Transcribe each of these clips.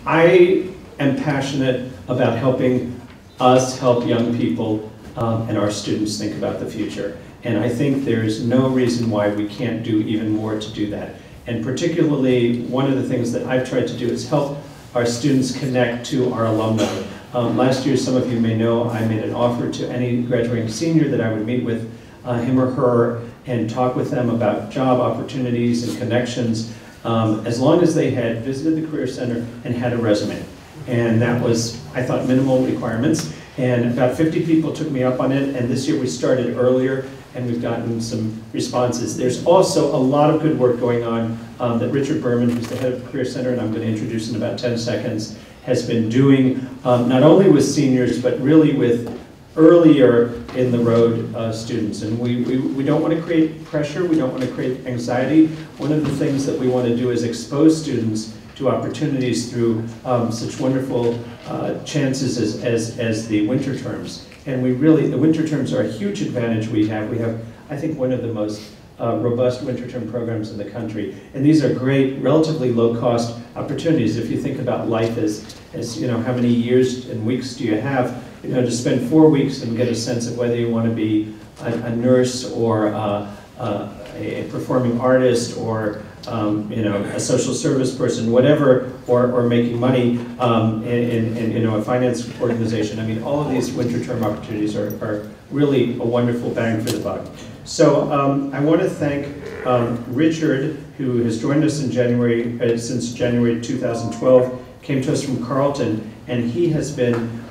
I am passionate about helping us help young people and our students think about the future. And I think there's no reason why we can't do even more to do that. And particularly, one of the things that I've tried to do is help our students connect to our alumni. Last year, some of you may know, I made an offer to any graduating senior that I would meet with him or her and talk with them about job opportunities and connections, as long as they had visited the Career Center and had a resume. And that was, I thought, minimal requirements. And about 50 people took me up on it, and this year we started earlier, and we've gotten some responses. There's also a lot of good work going on that Richard Berman, who's the head of the Career Center, and I'm going to introduce in about 10 seconds, has been doing, not only with seniors, but really with earlier in the road students. And we don't want to create pressure, we don't want to create anxiety. One of the things that we want to do is expose students to opportunities through such wonderful chances as the winter terms. And the winter terms are a huge advantage we have. We have, I think, one of the most robust winter term programs in the country. And these are great, relatively low-cost opportunities. If you think about life as you know, how many years and weeks do you have, you know, to spend 4 weeks and get a sense of whether you want to be a nurse or a performing artist or you know, a social service person, whatever, or making money in you know, a finance organization. I mean, all of these winter term opportunities are really a wonderful bang for the buck. So I want to thank Richard, who has joined us in January, since January 2012, came to us from Carleton, and he has been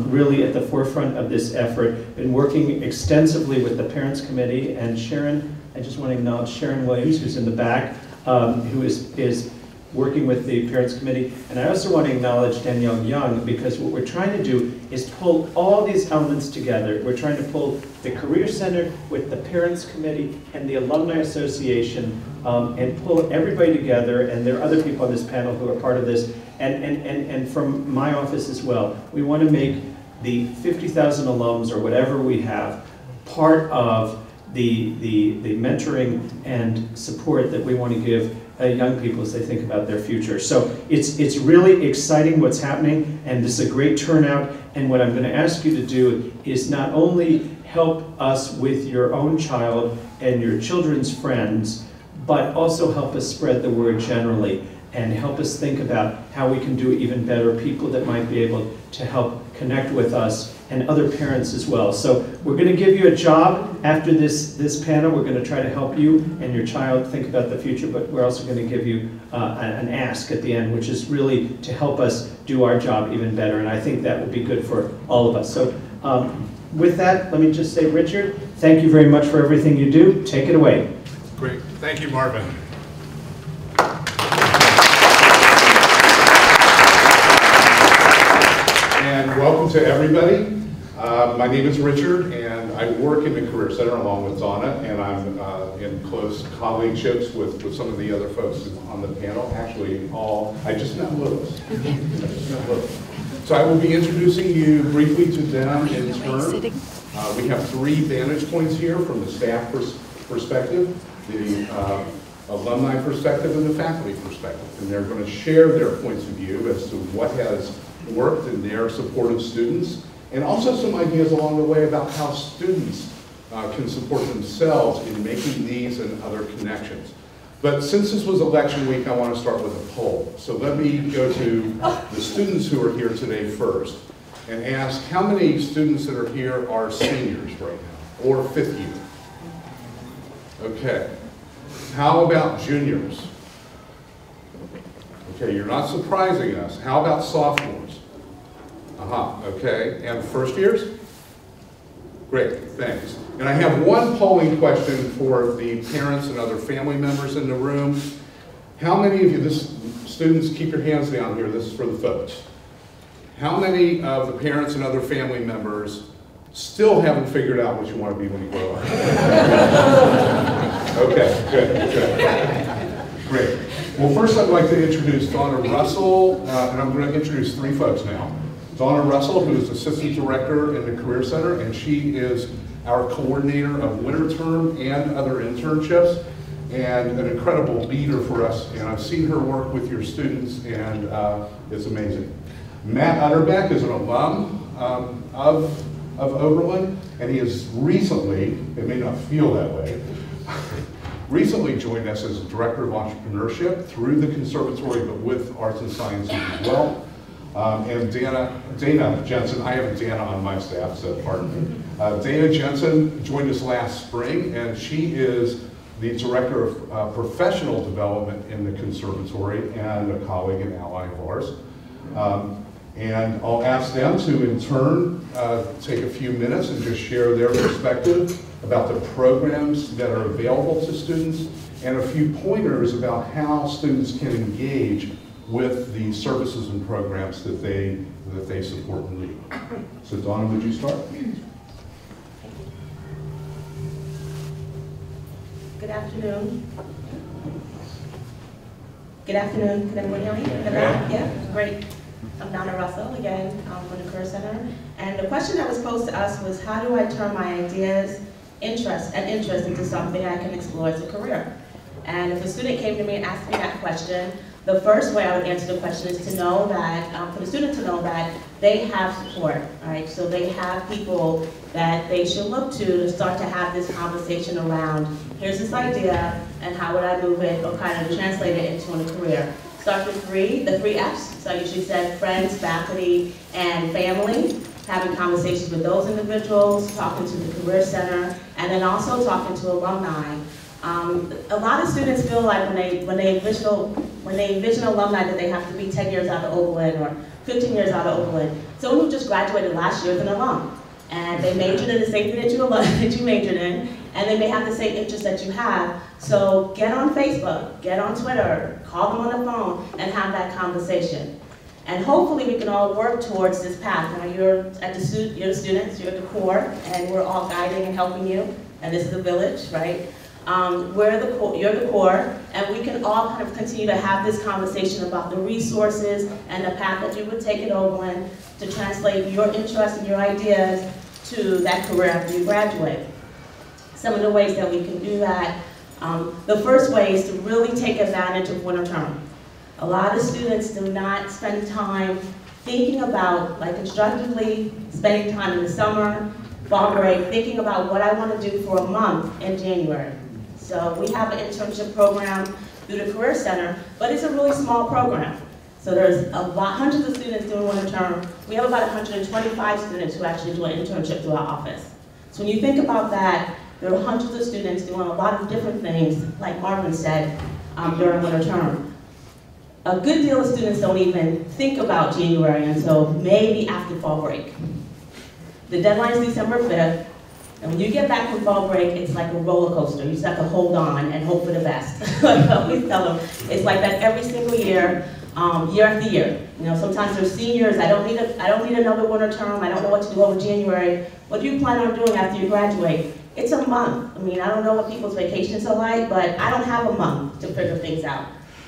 really at the forefront of this effort, been working extensively with the Parents Committee, and Sharon, I just want to acknowledge Sharon Williams, who's in the back, who is working with the Parents Committee. And I also want to acknowledge Danielle Young, because what we're trying to do is pull all these elements together. We're trying to pull the Career Center with the Parents Committee and the Alumni Association and pull everybody together. And there are other people on this panel who are part of this, and from my office as well. We want to make the 50,000 alums or whatever we have part of the mentoring and support that we want to give young people as they think about their future. So it's really exciting what's happening, and this is a great turnout. And what I'm going to ask you to do is not only help us with your own child and your children's friends, but also help us spread the word generally and help us think about how we can do even better, people that might be able to help connect with us and other parents as well. So we're going to give you a job after this panel. We're going to try to help you and your child think about the future, but we're also going to give you an ask at the end, which is really to help us do our job even better. And I think that will be good for all of us. So with that, let me just say, Richard, thank you very much for everything you do. Take it away. Great. Thank you, Marvin. And welcome to everybody. My name is Richard, and I work in the Career Center along with Donna, and I'm in close colleagueships with some of the other folks on the panel. Actually, I just met Louis. So I will be introducing you briefly to them in turn. We have 3 vantage points here from the staff perspective, the alumni perspective, and the faculty perspective. And they're going to share their points of view as to what has worked in their support of students, and also some ideas along the way about how students can support themselves in making these and other connections. But since this was election week, I want to start with a poll. So let me go to the students who are here today first and ask how many students that are here are seniors right now, or 5th year? Okay. How about juniors? Okay, you're not surprising us. How about sophomores? Okay. And 1st years? Great, thanks. And I have one polling question for the parents and other family members in the room. How many of you, students, keep your hands down here, this is for the folks. How many of the parents and other family members still haven't figured out what you want to be when you grow up? Okay, good. Great. Well, first I'd like to introduce Donna Russell, and I'm going to introduce 3 folks now. Donna Russell, who is Assistant Director in the Career Center, and she is our coordinator of winter term and other internships. and an incredible leader for us, and I've seen her work with your students, and it's amazing. Matt Utterbeck is an alum of Oberlin, and he has recently, it may not feel that way, recently joined us as Director of Entrepreneurship through the conservatory, but with arts and sciences as well. And Dana Jensen, I have Dana on my staff, so pardon me. Dana Jensen joined us last spring, and she is the Director of Professional Development in the conservatory and a colleague and ally of ours. And I'll ask them to, in turn, take a few minutes and just share their perspective about the programs that are available to students and a few pointers about how students can engage with the services and programs that they support and lead. So Donna, would you start? Good afternoon. Good afternoon. Can everyone hear me? Yeah, great. I'm Donna Russell, again, from the Career Center. And the question that was posed to us was, how do I turn my ideas, interest into something I can explore as a career? And if a student came to me and asked me that question, the first way I would answer the question is to know that, for the student to know that they have support, right? So they have people that they should look to start to have this conversation around, here's this idea, and how would I move it or kind of translate it into a career. Start with the three F's. So I usually said friends, faculty, and family, having conversations with those individuals, talking to the Career Center, and then also talking to alumni. A lot of students feel like when they envision alumni that they have to be 10 years out of Oberlin or 15 years out of Oberlin. Someone who just graduated last year is an alum, and they majored in the same thing that you majored in, and they may have the same interests that you have. So get on Facebook, get on Twitter, call them on the phone, and have that conversation. And hopefully we can all work towards this path. Now you're the students, you're the core, and we're all guiding and helping you, and this is a village, right? You're the core, and we can all kind of continue to have this conversation about the resources and the path that you would take at Oberlin to translate your interests and your ideas to that career after you graduate. Some of the ways that we can do that, the first way is to really take advantage of winter term. A lot of students do not spend time thinking about, like constructively, spending time in the summer, fall break, thinking about what I want to do for a month in January. So we have an internship program through the Career Center, but it's a really small program. So there's hundreds of students doing winter term. We have about 125 students who actually do an internship through our office. So when you think about that, there are hundreds of students doing a lot of different things, like Marvin said, during winter term. A good deal of students don't even think about January until maybe after fall break. The deadline is December 5th, and when you get back from fall break, it's like a roller coaster. You just have to hold on and hope for the best. Like I always tell them, it's like that every single year, year after year. You know, sometimes they're seniors, I don't need another winter term, I don't know what to do over January. What do you plan on doing after you graduate? It's a month. I mean, I don't know what people's vacations are like, but I don't have a month to figure things out,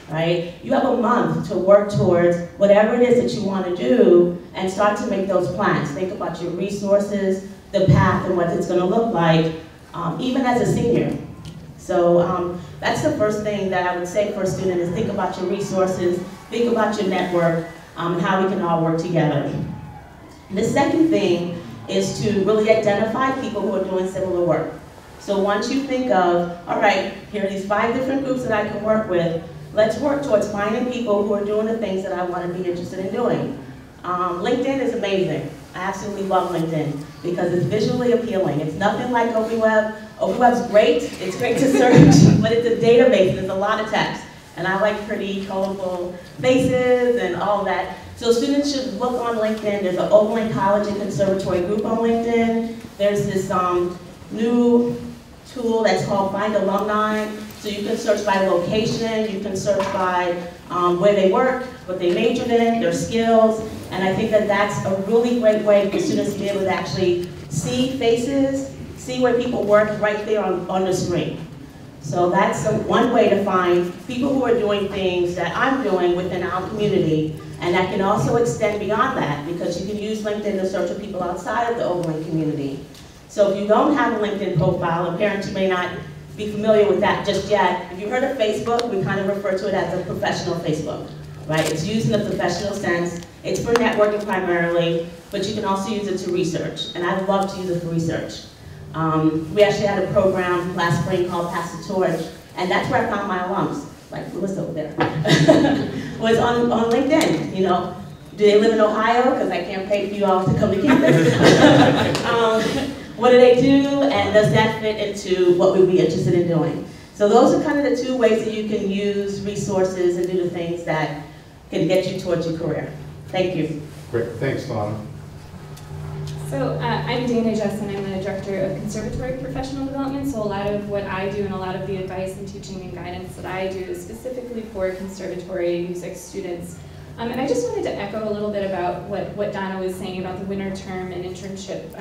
right? You have a month to work towards whatever it is that you want to do and start to make those plans. Think about your resources, the path, and what it's going to look like, even as a senior. So that's the first thing that I would say for a student is think about your resources, think about your network, and how we can all work together. The second thing is to really identify people who are doing similar work. So once you think of, all right, here are these 5 different groups that I can work with, let's work towards finding people who are doing the things that I want to be interested in doing. LinkedIn is amazing. I absolutely love LinkedIn because it's visually appealing. It's nothing like OpenWeb. OpenWeb's great. It's great to search, but it's a database. There's a lot of text. And I like pretty, colorful faces and all that. So students should look on LinkedIn. There's an Oberlin College and Conservatory group on LinkedIn. There's this new tool that's called Find Alumni. So you can search by location, you can search by where they work, what they majored in, their skills, and I think that that's a really great way for students to be able to actually see faces, see where people work right there on the screen. So that's one way to find people who are doing things that I'm doing within our community, and that can also extend beyond that because you can use LinkedIn to search for people outside of the Oberlin community. So if you don't have a LinkedIn profile, and parents, you may not be familiar with that just yet. If you've heard of Facebook, we kind of refer to it as a professional Facebook, right? It's used in a professional sense. It's for networking primarily, but you can also use it to research, and I love to use it for research. We actually had a program last spring called Pass the Torch, and that's where I found my alums, like Melissa over there, was on LinkedIn, you know. Do they live in Ohio? Because I can't pay for you all to come to campus. What do they do, and does that fit into what we'd be interested in doing? So those are kind of the two ways that you can use resources and do the things that can get you towards your career. Thank you. Great, thanks, Donna. So I'm Dana Justin. I'm the Director of Conservatory Professional Development, so a lot of what I do and a lot of the advice and teaching and guidance that I do is specifically for conservatory music students. And I just wanted to echo a little bit about what Donna was saying about the winter term and internships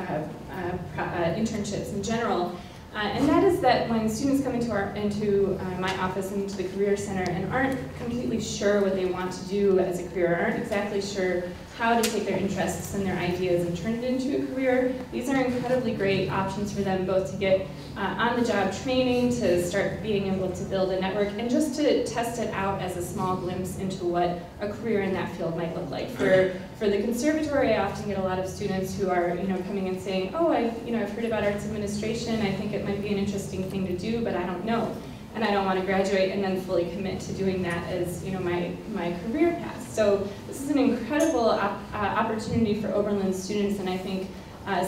in general. And that is that when students come into my office and into the Career Center and aren't completely sure what they want to do as a career, aren't exactly sure how to take their interests and their ideas and turn it into a career, these are incredibly great options for them both to get on-the-job training, to start being able to build a network, and just to test it out as a small glimpse into what a career in that field might look like. For the conservatory, I often get a lot of students who are coming and saying, oh, I've heard about arts administration, I think it might be an interesting thing to do, but I don't know. And I don't want to graduate and then fully commit to doing that as my career path. So this is an incredible opportunity for Oberlin students, and I think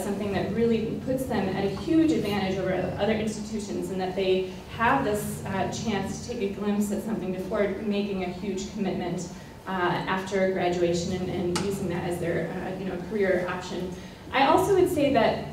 something that really puts them at a huge advantage over other institutions, in that they have this chance to take a glimpse at something before making a huge commitment after graduation and using that as their career option. I also would say that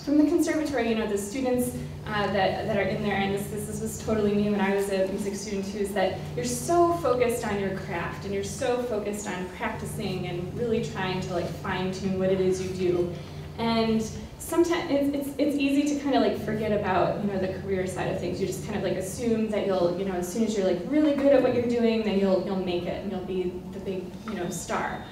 from the conservatory, the students that are in there, and this was totally me when I was a music student too, is that you're so focused on your craft and you're so focused on practicing and really trying to fine-tune what it is you do. And sometimes it's easy to kind of forget about the career side of things. You just kind of assume that you'll as soon as you're really good at what you're doing, then you'll make it and you'll be the big star.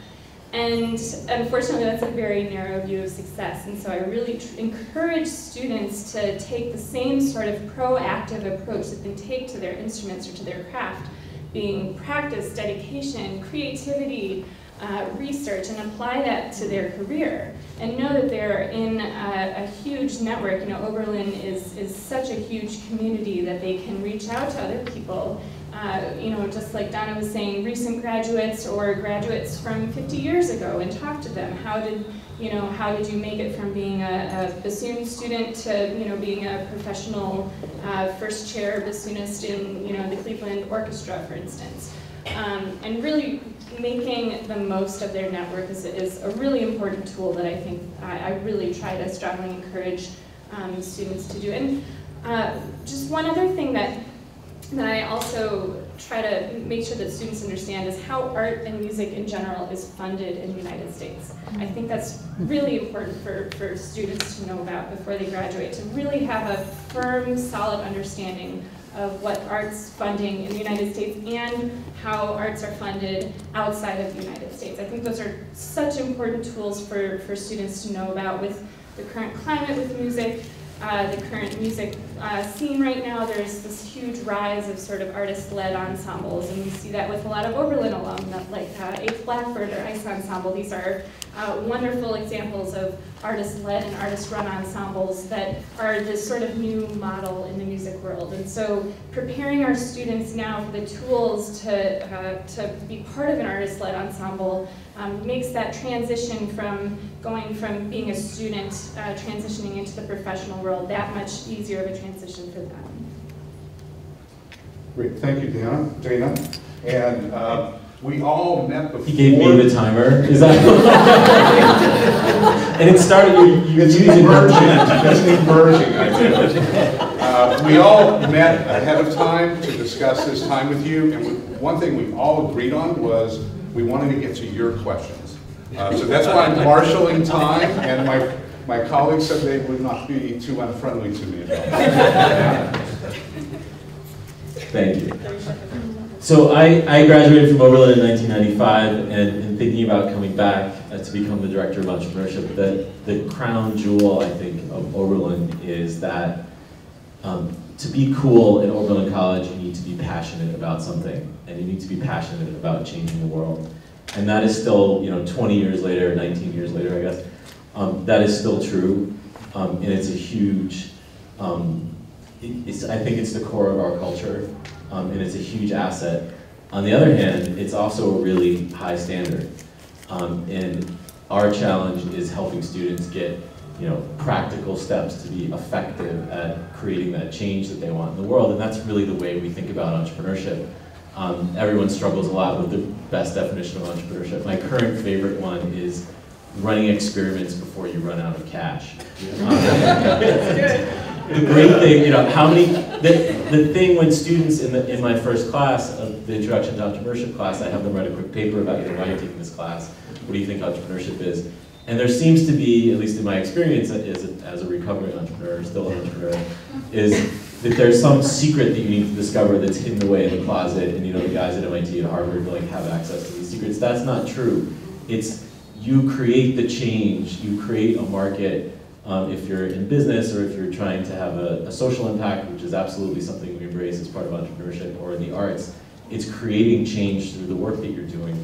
And unfortunately, that's a very narrow view of success. And so I really encourage students to take the same sort of proactive approach that they take to their instruments or to their craft, being practice, dedication, creativity, research, and apply that to their career. And know that they're in a huge network. Oberlin is such a huge community that they can reach out to other people. Just like Donna was saying, recent graduates or graduates from 50 years ago, and talk to them. How did you make it from being a bassoon student to being a professional first chair bassoonist in the Cleveland Orchestra, for instance? And really making the most of their network is a really important tool that I think I really try to strongly encourage students to do. And just one other thing that I also try to make sure that students understand is how art and music in general is funded in the United States. I think that's really important for students to know about before they graduate, to really have a firm, solid understanding of what arts funding in the United States and how arts are funded outside of the United States. I think those are such important tools for students to know about with the current climate with music. The current music scene right now, there's this huge rise of sort of artist-led ensembles, and we see that with a lot of Oberlin alum, like Eighth Blackbird or Ice Ensemble. These are wonderful examples of artist-led and artist-run ensembles that are this sort of new model in the music world. And so preparing our students now for the tools to be part of an artist-led ensemble makes that transition from going from being a student, transitioning into the professional world, that much easier of a transition for them. Great, thank you, Dana. And we all met before. He gave me the timer. Is that? And it started. It's an emerging idea. We all met ahead of time to discuss this time with you, and one thing we all agreed on was we wanted to get to your questions. So that's why I'm marshalling time, and my colleagues said they would not be too unfriendly to me about it. Thank you. So I graduated from Oberlin in 1995, and thinking about coming back to become the Director of Entrepreneurship, the crown jewel, I think, of Oberlin is that to be cool in Oberlin College, you need to be passionate about something, and you need to be passionate about changing the world. And that is still, 20 years later, 19 years later, I guess, that is still true, and it's a huge, I think it's the core of our culture, and it's a huge asset. On the other hand, it's also a really high standard, and our challenge is helping students get practical steps to be effective at creating that change that they want in the world, and that's really the way we think about entrepreneurship. Everyone struggles a lot with the best definition of entrepreneurship. My current favorite one is running experiments before you run out of cash. The great thing, the thing when students in my first class of the Introduction to Entrepreneurship class, I have them write a quick paper about why you're taking this class, what do you think entrepreneurship is? And there seems to be, at least in my experience as a recovering entrepreneur, still an entrepreneur, is that there's some secret that you need to discover that's hidden away in the closet, and the guys at MIT and Harvard have access to these secrets. That's not true. It's you create the change, you create a market. If you're in business or if you're trying to have a social impact, which is absolutely something we embrace as part of entrepreneurship, or in the arts, it's creating change through the work that you're doing.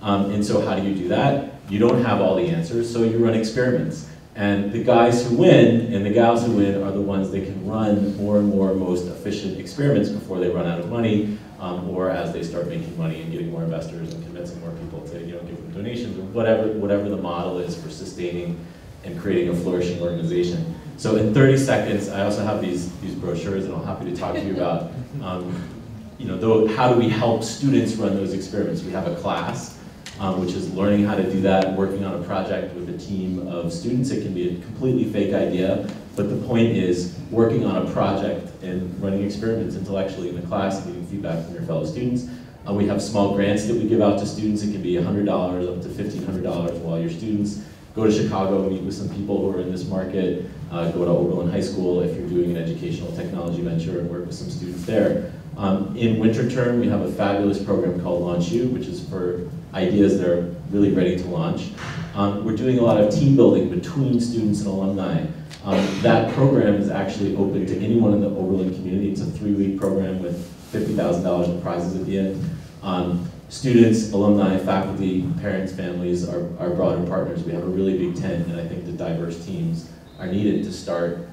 And so how do you do that? You don't have all the answers, so you run experiments. And the guys who win and the gals who win are the ones that can run more and more most efficient experiments before they run out of money, or as they start making money and getting more investors and convincing more people to give them donations, or whatever the model is for sustaining and creating a flourishing organization. So in 30 seconds, I also have these brochures, and I'm happy to talk to you about how do we help students run those experiments. We have a class, which is learning how to do that, working on a project with a team of students. It can be a completely fake idea, but the point is working on a project and running experiments intellectually in the class and getting feedback from your fellow students. We have small grants that we give out to students. It can be $100 up to $1,500 while you're students. Go to Chicago, meet with some people who are in this market. Go to Oberlin High School if you're doing an educational technology venture, and work with some students there. In winter term, we have a fabulous program called Launch You, which is for ideas that are really ready to launch. We're doing a lot of team building between students and alumni. That program is actually open to anyone in the Oberlin community. It's a 3-week program with $50,000 in prizes at the end. Students, alumni, faculty, parents, families are broader partners. We have a really big tent, and I think the diverse teams are needed to start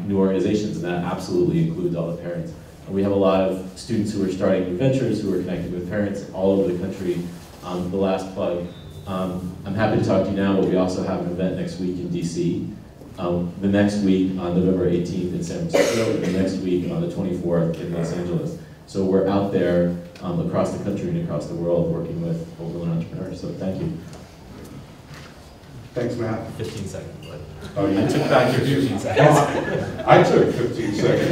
new organizations, and that absolutely includes all the parents. And we have a lot of students who are starting new ventures, who are connected with parents all over the country. The last plug, I'm happy to talk to you now, but we also have an event next week in DC. The next week on November 18th in San Francisco, and the next week on the 24th in Los Angeles. So we're out there across the country and across the world working with Oberlin entrepreneurs, so thank you. Thanks, Matt. 15 seconds. Oh, you I took back your 15 seconds. I took 15 seconds.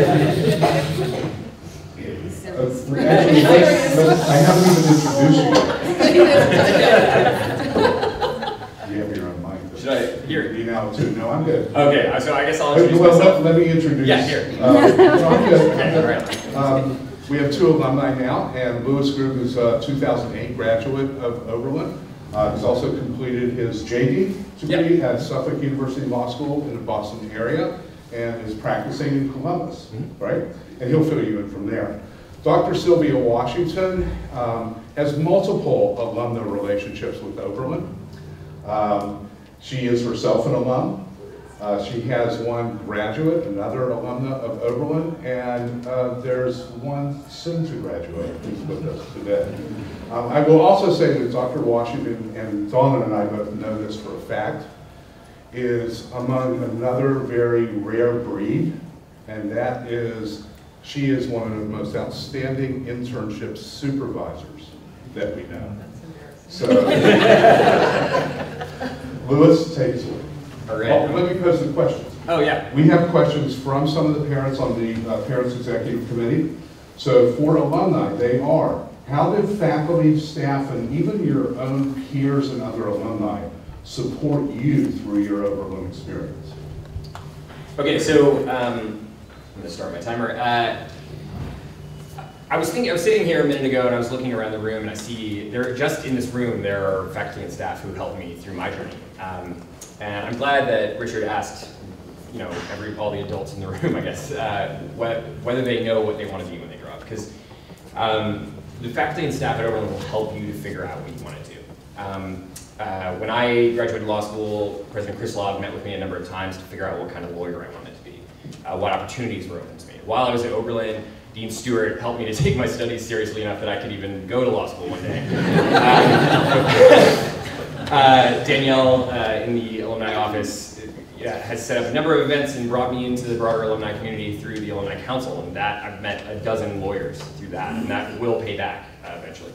Actually, I haven't even introduced you yet. You have your own mic. Should I? Here. You now too. No, I'm good. Okay, so I guess I'll introduce myself. Let me introduce. Yeah, here. No, I'm good. Okay, all right. We have 2 alumni now, and Louis Grube is a 2008 graduate of Oberlin. He's also completed his JD degree at Suffolk University Law School in the Boston area, and is practicing in Columbus, right? And he'll fill you in from there. Dr. Sylvia Washington has multiple alumni relationships with Oberlin. She is herself an alum. She has one graduate, another alumna of Oberlin, and there's one soon to graduate who's with us today. I will also say that Dr. Washington, and Donna and I both know this for a fact, is among another very rare breed, and that is, she is one of the most outstanding internship supervisors that we know. So, Louis, take us away. Well, let me pose the questions. Oh, yeah. We have questions from some of the parents on the Parents Executive Committee. So for alumni, they are, how did faculty, staff, and even your own peers and other alumni support you through your Oberlin experience? Okay, so I'm going to start my timer. I was sitting here a minute ago and I was looking around the room, and I see just in this room there are faculty and staff who helped me through my journey. And I'm glad that Richard asked all the adults in the room, I guess, whether they know what they want to be when they grow up. Because the faculty and staff at Oberlin will help you to figure out what you want to do. When I graduated law school, President Krislov met with me a number of times to figure out what kind of lawyer I wanted to be, what opportunities were open to me. While I was at Oberlin, Dean Stewart helped me to take my studies seriously enough that I could even go to law school one day. Danielle in the alumni office has set up a number of events and brought me into the broader alumni community through the Alumni Council, and that I've met a dozen lawyers through that, and that will pay back eventually.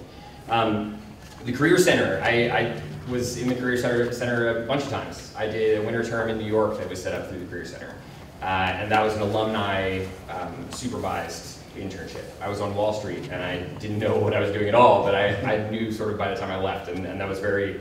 The Career Center, I was in the Career Center a bunch of times. I did a winter term in New York that was set up through the Career Center, and that was an alumni supervised internship. I was on Wall Street, and I didn't know what I was doing at all, but I knew sort of by the time I left, and that was very,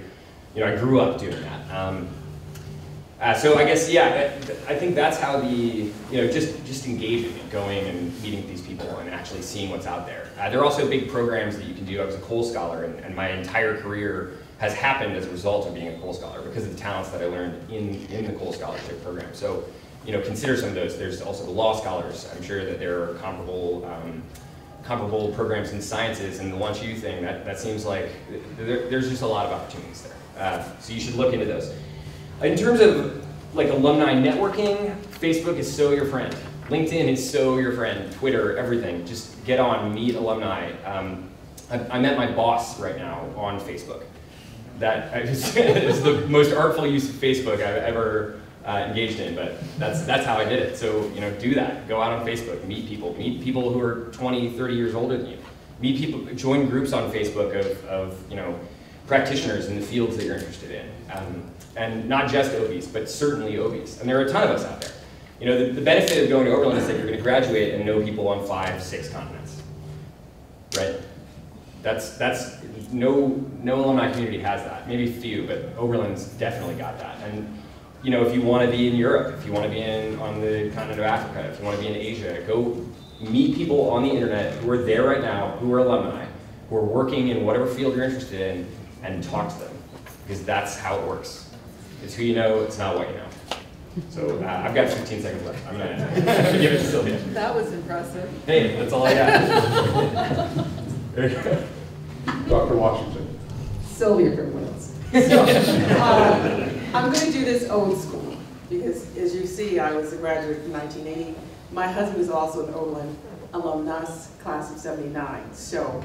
I grew up doing that. So I guess, yeah, I think that's how just engaging and going and meeting these people and actually seeing what's out there. There are also big programs that you can do. I was a Cole Scholar, and my entire career has happened as a result of being a Cole Scholar because of the talents that I learned in the Cole Scholarship program. So, consider some of those. There's also the Law Scholars. I'm sure that there are comparable programs in sciences, and the Lunch U thing, that seems like there's just a lot of opportunities there. So you should look into those. In terms of alumni networking, Facebook is so your friend. LinkedIn is so your friend. Twitter, everything. Just get on, meet alumni. I met my boss right now on Facebook. That is the most artful use of Facebook I've ever engaged in, but that's how I did it. So do that. Go out on Facebook, meet people who are 20, 30 years older than you. Meet people, join groups on Facebook of practitioners in the fields that you're interested in. And not just OBs, but certainly OBs. And there are a ton of us out there. The benefit of going to Oberlin is that you're going to graduate and know people on 5, 6 continents, right? That's no alumni community has that. Maybe a few, but Oberlin's definitely got that. And if you want to be in Europe, if you want to be on the continent of Africa, if you want to be in Asia, go meet people on the internet who are there right now, who are alumni, who are working in whatever field you're interested in, and talk to them, because that's how it works. It's who you know, it's not what you know. So I've got 15 seconds left. I'm going to give it to Sylvia. That was impressive. Hey, that's all I got. There you go. Dr. Washington. Sylvia from Wales. So, I'm going to do this old school, because as you see, I was a graduate in 1980. My husband is also an Oberlin alumnus, class of 79. So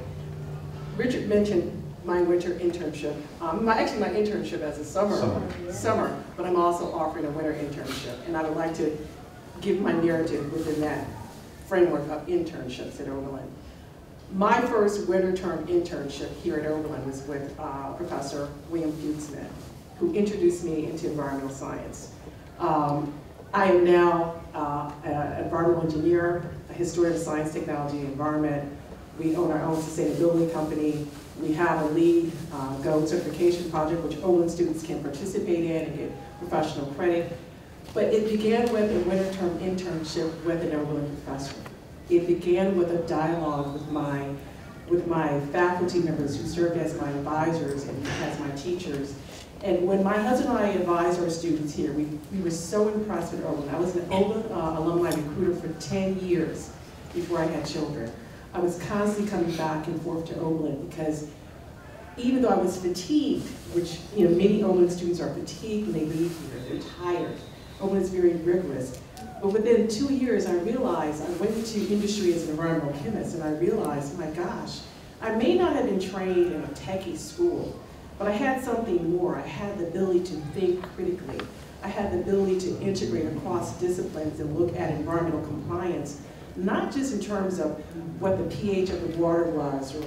Richard mentioned my winter internship. Actually, my internship as a summer, but I'm also offering a winter internship. And I would like to give my narrative within that framework of internships at Oberlin. My first winter term internship here at Oberlin was with Professor William Fuchsman, who introduced me into environmental science. I am now an environmental engineer, a historian of science, technology, and environment. We own our own sustainability company. We have a LEED Go certification project, which Oberlin students can participate in and get professional credit. But it began with a winter term internship with an Oberlin professor. It began with a dialogue with my faculty members who served as my advisors and as my teachers. And when my husband and I advised our students here, we were so impressed with Oberlin. I was an Oberlin alumni recruiter for 10 years before I had children. I was constantly coming back and forth to Oberlin because even though I was fatigued, which many Oberlin students are fatigued when they leave here, they're tired. Oberlin is very rigorous. But within 2 years, I realized, I went into industry as an environmental chemist, and I realized, my gosh, I may not have been trained in a techie school, but I had something more. I had the ability to think critically. I had the ability to integrate across disciplines and look at environmental compliance, not just in terms of what the pH of the water was or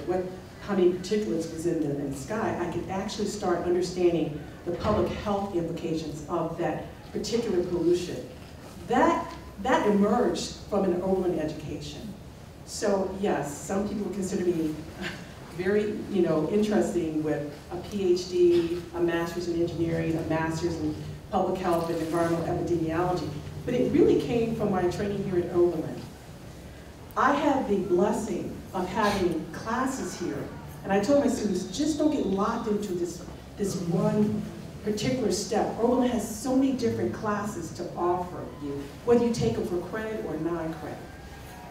how many particulates was in the sky. I could actually start understanding the public health implications of that particular pollution. That emerged from an Oberlin education. So yes, some people consider me very interesting with a PhD, a master's in engineering, a master's in public health and environmental epidemiology. But it really came from my training here at Oberlin. I had the blessing of having classes here, and I told my students, just don't get locked into this one particular step. Oberlin has so many different classes to offer you, whether you take them for credit or non-credit.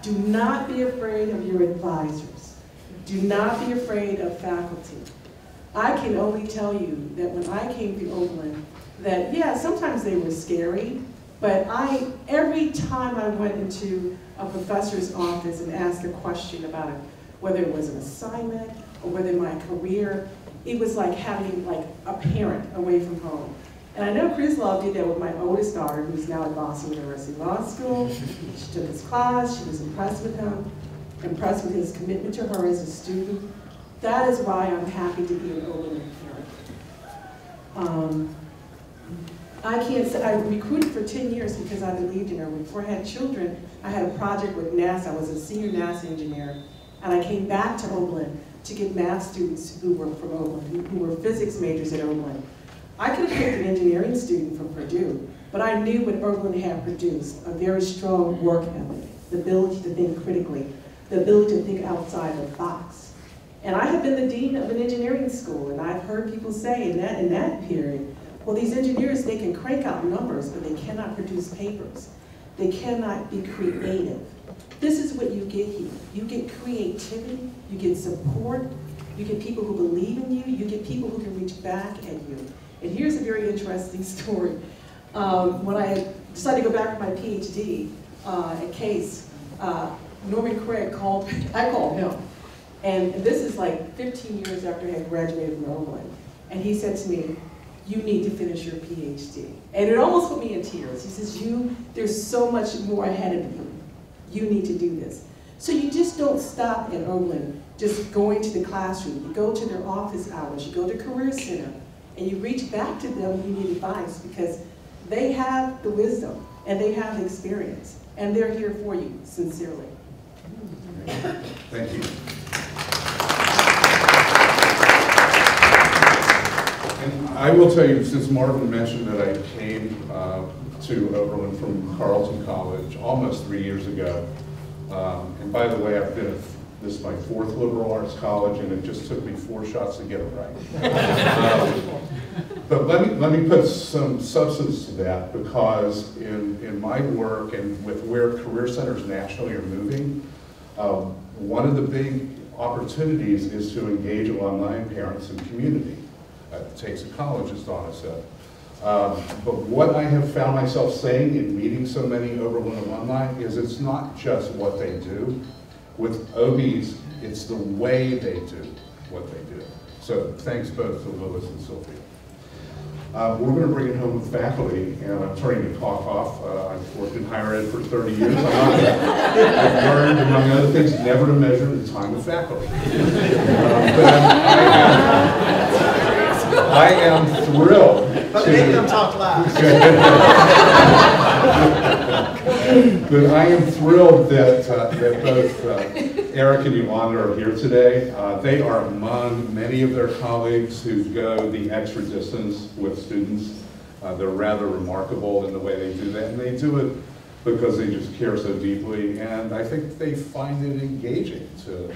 Do not be afraid of your advisors. Do not be afraid of faculty. I can only tell you that when I came to Oberlin, that yeah, sometimes they were scary, but every time I went into a professor's office and asked a question about it, whether it was an assignment or whether my career, it was like having like a parent away from home. And I know Krislav did that with my oldest daughter, who's now at Boston University Law School. She took his class, she was impressed with him, impressed with his commitment to her as a student. That is why I'm happy to be an Oberlin parent. I can't say, I recruited for 10 years because I believed in her. Before I had children, I had a project with NASA. I was a senior NASA engineer, and I came back to Oberlin to get math students who were from Oberlin, who were physics majors at Oberlin. I could have picked an engineering student from Purdue, but I knew what Oberlin had produced, a very strong work ethic, the ability to think critically, the ability to think outside the box. And I had been the dean of an engineering school, and I've heard people say in that period, well, these engineers, they can crank out numbers, but they cannot produce papers. They cannot be creative. This is what you get here. You get creativity, you get support, you get people who believe in you, you get people who can reach back at you. And here's a very interesting story. When I decided to go back for my PhD at Case, Norman Craig called, I called him. And this is like 15 years after I had graduated from Oberlin. And he said to me, you need to finish your PhD. And it almost put me in tears. He says, there's so much more ahead of you. You need to do this. So you just don't stop at Oberlin just going to the classroom. You go to their office hours, you go to Career Center, and you reach back to them when you need advice because they have the wisdom and they have the experience. And they're here for you, sincerely. Thank you. And I will tell you, since Marvin mentioned that I came to Oberlin from Carleton College almost 3 years ago, and by the way, I've been at this is my 4th liberal arts college, and it just took me 4 shots to get it right. But let me put some substance to that, because in my work and with where career centers nationally are moving, one of the big opportunities is to engage alumni and parents and community. It takes a college, as Donna said. But what I have found myself saying in meeting so many Oberlin alumni is it's not just what they do. With OBs, it's the way they do what they do. So thanks both to Lois and Sylvia. We're going to bring it home with faculty, and I'm turning the clock off. I've worked in higher ed for 30 years. I've learned, among other things, never to measure the time of faculty. I am thrilled. But make them talk loud. But I am thrilled that, that both Eric and Yolanda are here today. They are among many of their colleagues who go the extra distance with students. They're rather remarkable in the way they do that, and they do it because they just care so deeply, and I think they find it engaging to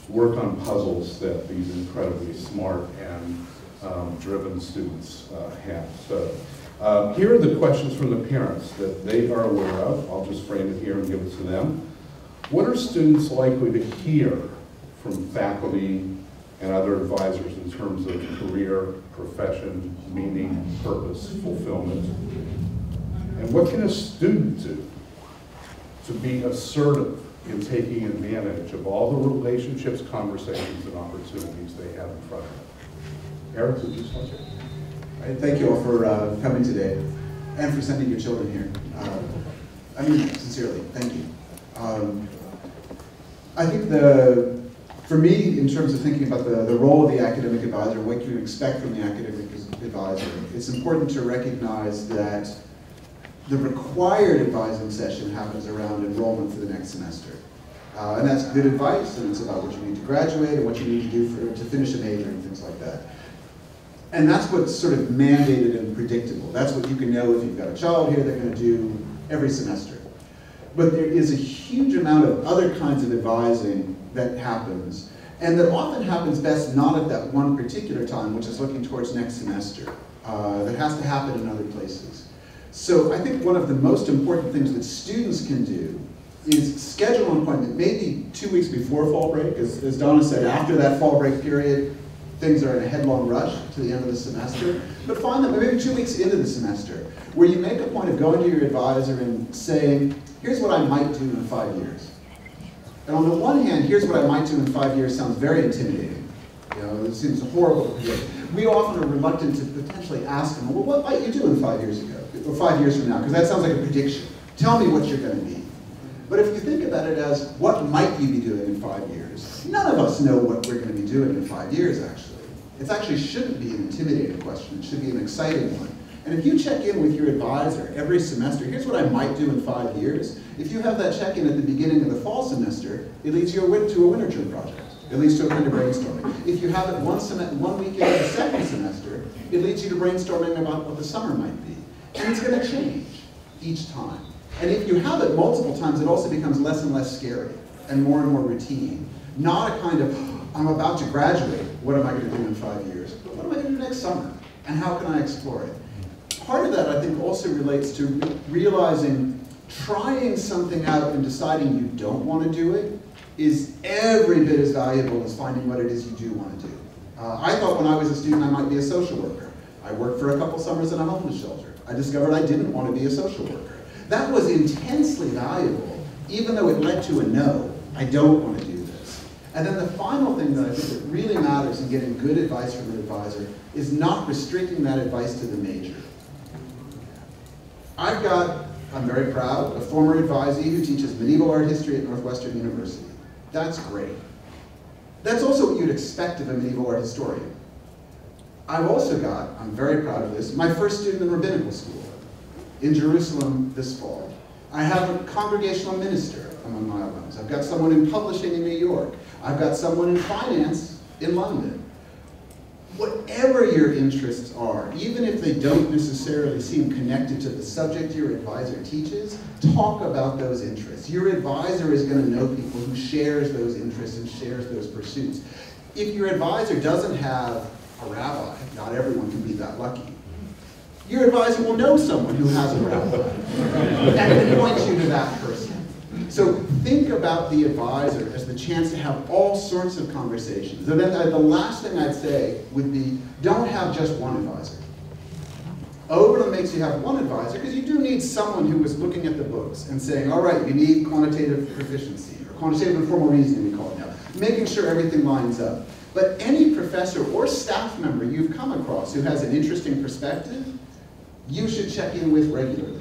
work on puzzles that these incredibly smart and driven students have. So here are the questions from the parents that they are aware of. I'll just frame it here and give it to them. What are students likely to hear from faculty and other advisors in terms of career, profession, meaning, purpose, fulfillment? And what can a student do to be assertive in taking advantage of all the relationships, conversations, and opportunities they have in front of them? Eric, would you start here? All right, thank you all for coming today and for sending your children here. I mean, sincerely, thank you. I think for me, in terms of thinking about the role of the academic advisor, what you expect from the academic advisor, it's important to recognize that the required advising session happens around enrollment for the next semester. And that's good advice, and it's about what you need to graduate and what you need to do to finish a major and things like that. And that's what's sort of mandated and predictable. That's what you can know if you've got a child here, they're going to do every semester. But there is a huge amount of other kinds of advising that happens. And that often happens best not at that one particular time, which is looking towards next semester. That has to happen in other places. So I think one of the most important things that students can do is schedule an appointment maybe 2 weeks before fall break. As Donna said, after that fall break period, things are in a headlong rush to the end of the semester. But find that maybe 2 weeks into the semester, where you make a point of going to your advisor and saying, here's what I might do in 5 years. And on the one hand, here's what I might do in 5 years sounds very intimidating. You know, it seems horrible to predict. We often are reluctant to potentially ask them, well, what might you do in 5 years ago, or 5 years from now? Because that sounds like a prediction. Tell me what you're going to be. But if you think about it as, what might you be doing in 5 years? None of us know what we're going to be doing in 5 years, actually. It actually shouldn't be an intimidating question. It should be an exciting one. And if you check in with your advisor every semester, here's what I might do in 5 years. If you have that check-in at the beginning of the fall semester, it leads you to a winter term project. It leads to a kind of brainstorming. If you have it one weekend of the second semester, it leads you to brainstorming about what the summer might be. And it's going to change each time. And if you have it multiple times, it also becomes less and less scary and more routine. Not a kind of, I'm about to graduate, what am I going to do in 5 years? But what am I going to do next summer? And how can I explore it? Part of that, I think, also relates to realizing trying something out and deciding you don't want to do it is every bit as valuable as finding what it is you do want to do. I thought when I was a student I might be a social worker. I worked for a couple summers in a homeless shelter. I discovered I didn't want to be a social worker. That was intensely valuable, even though it led to a no, I don't want to do this. And then the final thing that I think that really matters in getting good advice from an advisor is not restricting that advice to the major. I'm very proud, a former advisee who teaches medieval art history at Northwestern University. That's great. That's also what you'd expect of a medieval art historian. I've also got, I'm very proud of this, my first student in rabbinical school in Jerusalem this fall. I have a congregational minister among my alums. I've got someone in publishing in New York. I've got someone in finance in London. Whatever your interests are, even if they don't necessarily seem connected to the subject your advisor teaches, talk about those interests. Your advisor is going to know people who shares those interests and shares those pursuits. If your advisor doesn't have a rabbi, not everyone can be that lucky, your advisor will know someone who has a rabbi and can point you to that person. So think about the advisor as the chance to have all sorts of conversations. And then the last thing I'd say would be, don't have just one advisor. Oberlin makes you have one advisor because you do need someone who is looking at the books and saying, all right, you need quantitative proficiency, or quantitative informal reasoning we call it now, making sure everything lines up. But any professor or staff member you've come across who has an interesting perspective, you should check in with regularly.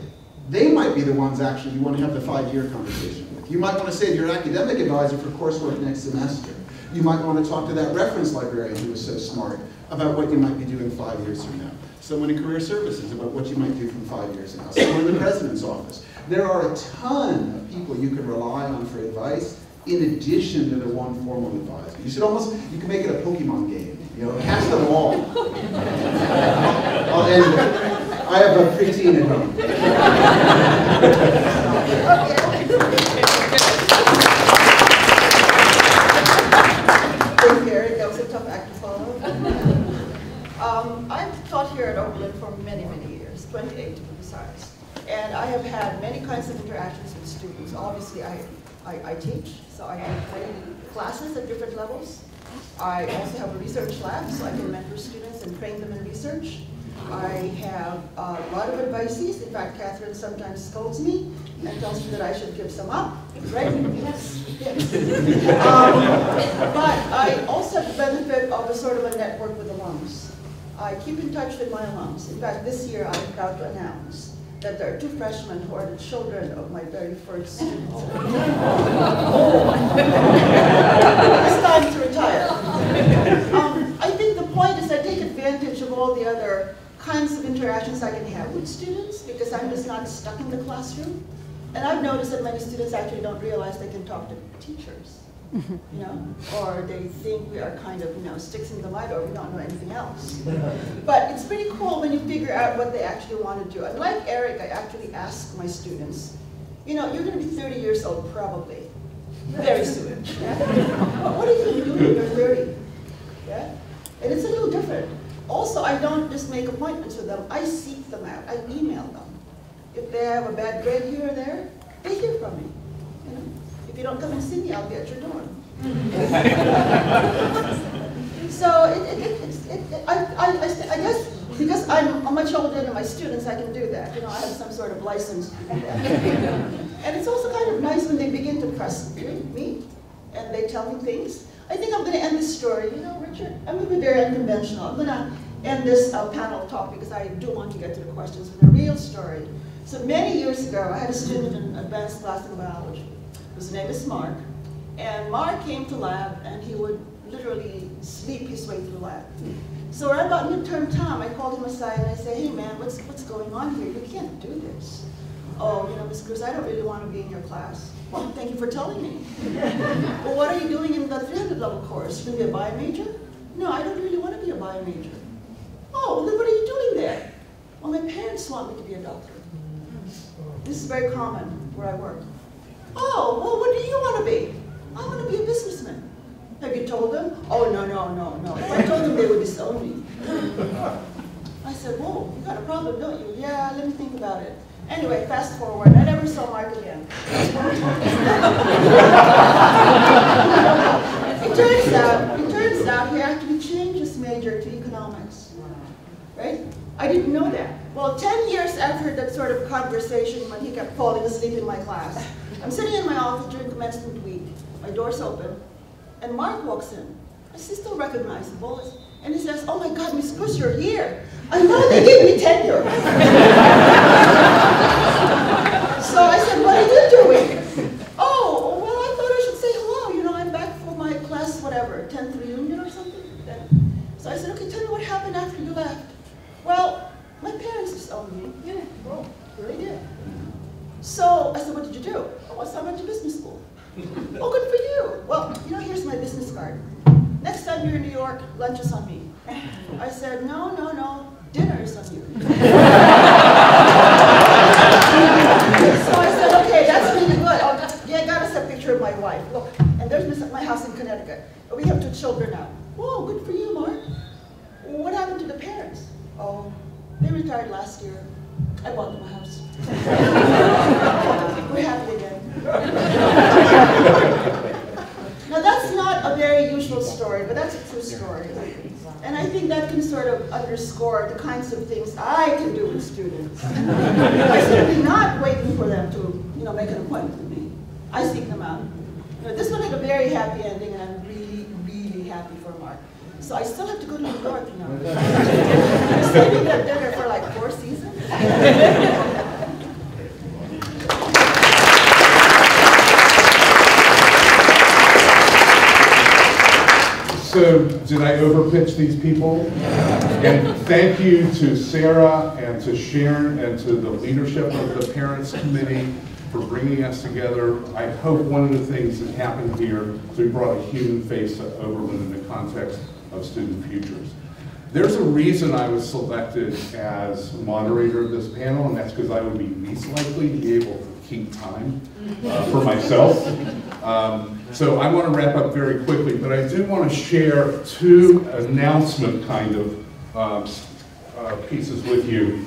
They might be the ones actually you want to have the 5-year conversation with. You might want to say to your academic advisor for coursework next semester. You might want to talk to that reference librarian who was so smart about what you might be doing 5 years from now. Someone in career services about what you might do from 5 years from now. Someone in the president's office. There are a ton of people you can rely on for advice in addition to the one formal advisor. You should almost, you can make it a Pokemon game. You know, catch them all. I'll end it. I have a preteen at home. Thank you, Eric. That was a tough act to follow. I've taught here at Oberlin for many, many years, 28 to be precise. And I have had many kinds of interactions with students. Obviously, I teach, so I do classes at different levels. I also have a research lab, so I can mentor students and train them in research. I have a lot of advices. In fact, Catherine sometimes scolds me and tells me that I should give some up, right? Yes, yes. But I also have the benefit of a sort of a network with alums. I keep in touch with my alums. In fact, this year I'm proud to announce that there are 2 freshmen who are the children of my very first students. It's time to retire. I think the point is I take advantage of all the other kinds of interactions I can have with students because I'm just not stuck in the classroom. And I've noticed that many students actually don't realize they can talk to teachers, you know, or they think we are kind of, you know, sticks in the mud or we don't know anything else. But it's pretty cool when you figure out what they actually want to do. And like Eric, I actually ask my students, you know, you're going to be 30 years old probably. Very soon. What are you doing when you're 30? Yeah? And it's a little different. Also, I don't just make appointments with them, I seek them out, I email them. If they have a bad grade here or there, they hear from me. You know? If you don't come and see me, I'll be at your door. So I guess because I'm much older than my students, I can do that. You know, I have some sort of license to do that. And it's also kind of nice when they begin to trust me and they tell me things. I think I'm going to end this story. You know, Richard, I'm going to be very unconventional. I'm going to end this panel talk because I do want to get to the questions with a real story. So many years ago, I had a student in advanced classical biology. His name is Mark. And Mark came to lab, and he would literally sleep his way through lab. So around about midterm time, I called him aside and I said, hey man, what's going on here? You can't do this. Oh, you know, Ms. Cruz, I don't really want to be in your class. Well, thank you for telling me. Well, what are you doing in the 300 level course? You going to be a bio major? No, I don't really want to be a bio major. Oh, well, then what are you doing there? Well, my parents want me to be a doctor. This is very common where I work. Oh, well, what do you want to be? I want to be a businessman. Have you told them? Oh, no. If I told them, they would disown me. I said, whoa, you got a problem, don't you? Yeah, let me think about it. Anyway, fast forward, I never saw Mark again. It turns out he actually changed his major to economics, right? I didn't know that. Well, 10 years after that sort of conversation when he kept falling asleep in my class, I'm sitting in my office during commencement week, my door's open, and Mark walks in. I still recognize the voice. And he says, oh my God, Miss Cruz, you're here. I know they gave me tenure. So I said, what are you doing? Oh, well, I thought I should say hello. You know, I'm back for my class, whatever, 10th reunion or something. So I said, okay, tell me what happened after you left. Well, my parents disowned me. Yeah, oh, really did. So I said, what did you do? Oh, I went to business school. Oh, good for you. Well, you know, here's my business card. Next time you're in New York, lunch is on me. I said, no, dinner is on you. So I said, okay, that's really good. Oh, yeah, got us a picture of my wife. Look, and there's my house in Connecticut. We have 2 children now. Whoa, good for you, Mark. What happened to the parents? Oh, they retired last year. I bought them a house. We're happy again. Now that's not a very usual story, but that's a true story. And I think that can sort of underscore the kinds of things I can do with students. I'm certainly not waiting for them to, you know, make an appointment with me. I seek them out. You know, this one had a very happy ending, and I'm really, really happy for Mark. So I still have to go to New York, you know. I'm still going to get dinner for like 4 seasons. So, did I overpitch these people? And thank you to Sarah and to Sharon and to the leadership of the Parents Committee for bringing us together. I hope one of the things that happened here is we brought a human face to Oberlin in the context of student futures. There's a reason I was selected as moderator of this panel, and that's because I would be least likely to be able to keep time for myself. So I want to wrap up very quickly, but I do want to share 2 announcement kind of pieces with you,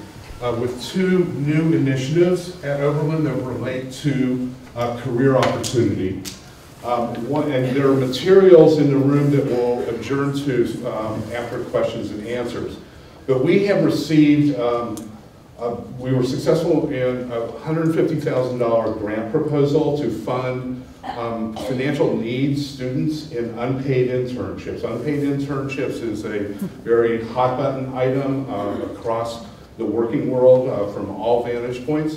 with 2 new initiatives at Oberlin that relate to career opportunity. And there are materials in the room that will adjourn to after questions and answers. But we have received, we were successful in a $150,000 grant proposal to fund financial needs students in unpaid internships. Unpaid internships is a very hot button item across the working world from all vantage points.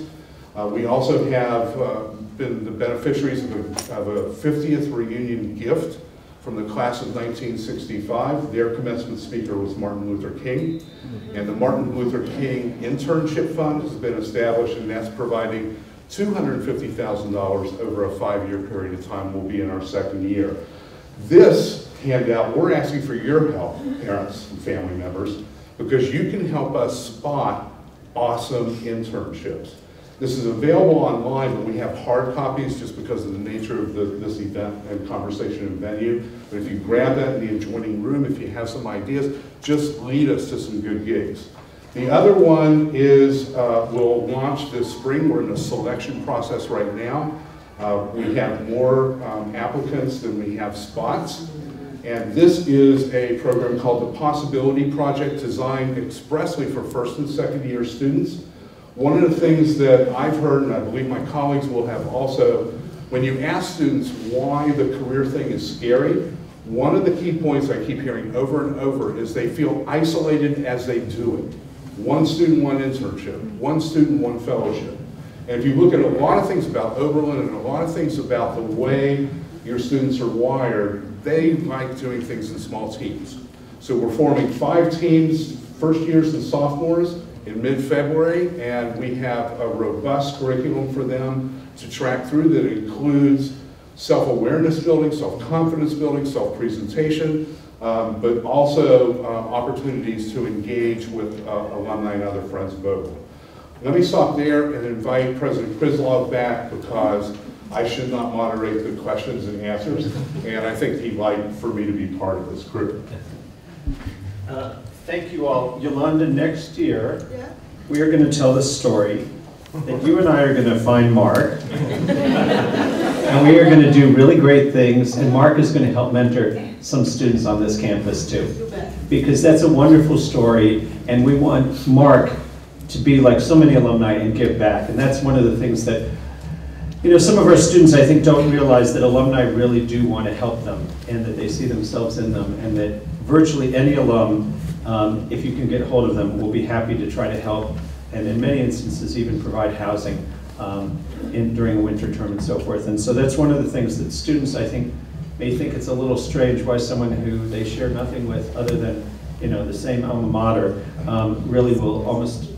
We also have been the beneficiaries of a 50th reunion gift from the class of 1965. Their commencement speaker was Martin Luther King. And the Martin Luther King Internship Fund has been established, and that's providing $250,000 over a 5-year period of time. We'll be in our 2nd year. This handout, we're asking for your help, parents and family members, because you can help us spot awesome internships. This is available online, but we have hard copies just because of the nature of this event and conversation and venue. But if you grab that in the adjoining room, if you have some ideas, just lead us to some good gigs. The other one is, we'll launch this spring. We're in a selection process right now. We have more applicants than we have spots. And this is a program called the Possibility Project, designed expressly for first and second year students. One of the things that I've heard, and I believe my colleagues will have also, when you ask students why the career thing is scary, one of the key points I keep hearing over and over is they feel isolated as they do it. One student, one internship. One student, one fellowship. And if you look at a lot of things about Oberlin and a lot of things about the way your students are wired, they like doing things in small teams. So we're forming 5 teams, first years and sophomores, in mid-February, and we have a robust curriculum for them to track through that includes self-awareness building, self-confidence building, self-presentation, but also opportunities to engage with alumni and other friends of Oberlin. Let me stop there and invite President Krislov back, because I should not moderate the questions and answers, and I think he'd like for me to be part of this group. Thank you all. Yolanda, next year, we are going to tell the story that you and I are going to find Mark, and we are going to do really great things, and Mark is going to help mentor some students on this campus too. Because that's a wonderful story, and we want Mark to be like so many alumni and give back. And that's one of the things that, you know, some of our students, I think, don't realize that alumni really do want to help them, and that they see themselves in them, and that virtually any alum, if you can get hold of them, will be happy to try to help, and in many instances even provide housing during a winter term and so forth. And so that's one of the things that students, I think, may think it's a little strange why someone who they share nothing with other than, you know, the same alma mater really will almost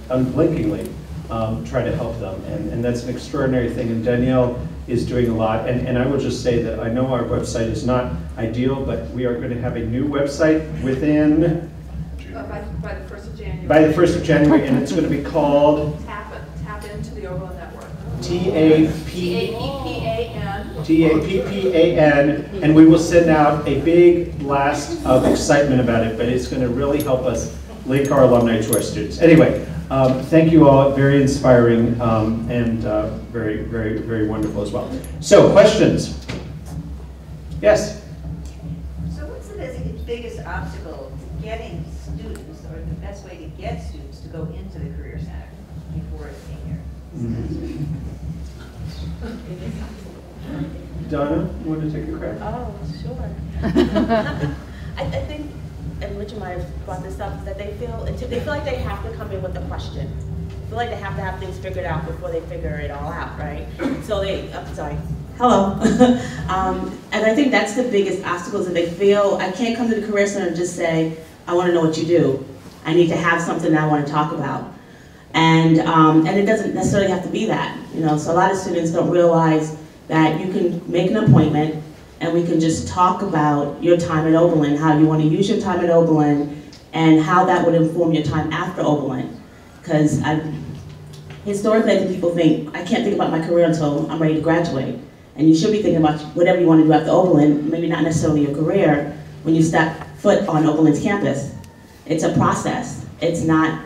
unblinkingly try to help them. And that's an extraordinary thing, and Danielle is doing a lot. And I will just say that I know our website is not ideal, but we are going to have a new website within by the 1st of January. By the 1st of January, and it's going to be called Tap into the Oberlin Network. TAPPAN, and we will send out a big blast of excitement about it, but it's going to really help us link our alumni to our students. Anyway, thank you all, very inspiring and very, very, very wonderful as well. So, questions? Yes? So what's the biggest obstacle to getting students, or the best way to get students to go into the Career Center before a senior? Donna, you want to take a crack? Oh, sure. I think, and Richard might have brought this up, is that they feel like they have to come in with a question. They feel like they have to have things figured out before they figure it all out, right? So I'm sorry. Hello. And I think that's the biggest obstacle, is that they feel, I can't come to the Career Center and just say, I want to know what you do. I need to have something that I want to talk about. And it doesn't necessarily have to be that, you know. So a lot of students don't realize that you can make an appointment and we can just talk about your time at Oberlin, how you want to use your time at Oberlin, and how that would inform your time after Oberlin. Because historically, I think people think, I can't think about my career until I'm ready to graduate. And you should be thinking about whatever you want to do after Oberlin, maybe not necessarily your career, when you step foot on Oberlin's campus. It's a process. It's not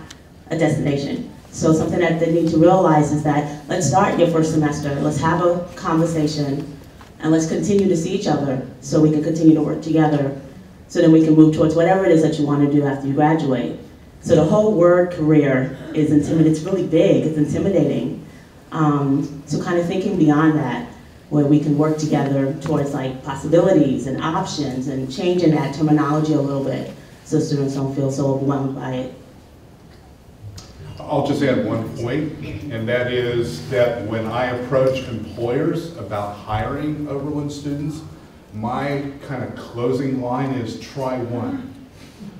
a destination. So something that they need to realize is that let's start your first semester, let's have a conversation, and let's continue to see each other so we can continue to work together, so that we can move towards whatever it is that you want to do after you graduate. So the whole word career is intimidating. It's really big, it's intimidating. So kind of thinking beyond that, where we can work together towards like possibilities and options, and changing that terminology a little bit so students don't feel so overwhelmed by it. I'll just add one point, and that is that when I approach employers about hiring Oberlin students, my kind of closing line is try one.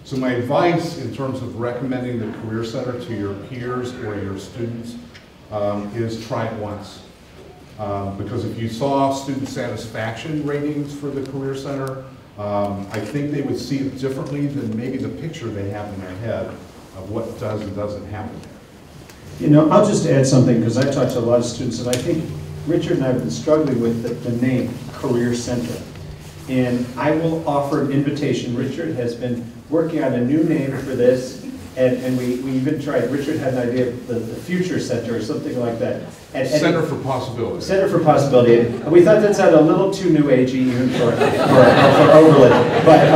So my advice in terms of recommending the Career Center to your peers or your students is try it once. Because if you saw student satisfaction ratings for the Career Center, I think they would see it differently than maybe the picture they have in their head of what does and doesn't happen there. You know, I'll just add something, because I've talked to a lot of students, and I think Richard and I have been struggling with the name Career Center. And I will offer an invitation. Richard has been working on a new name for this, and we even tried, Richard had an idea of the Future Center or something like that. And Center for Possibility. Center for Possibility. And we thought that sounded a little too new agey even for Oberlin. But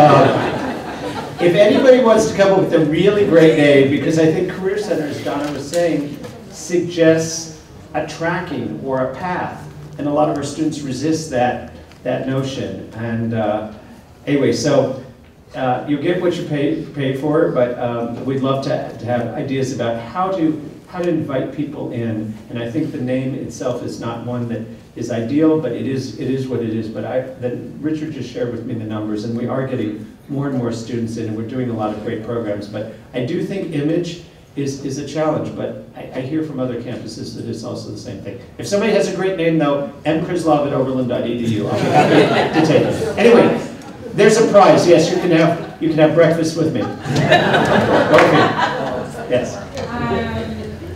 if anybody wants to come up with a really great name, because I think Career Center, as Donna was saying, suggests a tracking or a path. And a lot of our students resist that notion. And anyway, so you get what you pay for, but we'd love to have ideas about how to invite people in. And I think the name itself is not one that is ideal, but it is what it is. But then Richard just shared with me the numbers, and we are getting more and more students in, and we're doing a lot of great programs. But I do think image is a challenge, but I hear from other campuses that it's also the same thing. If somebody has a great name, though, mkrizlov@oberlin.edu, I'll be happy to take it. Anyway, there's a prize. Yes, you can have breakfast with me. Okay. Yes.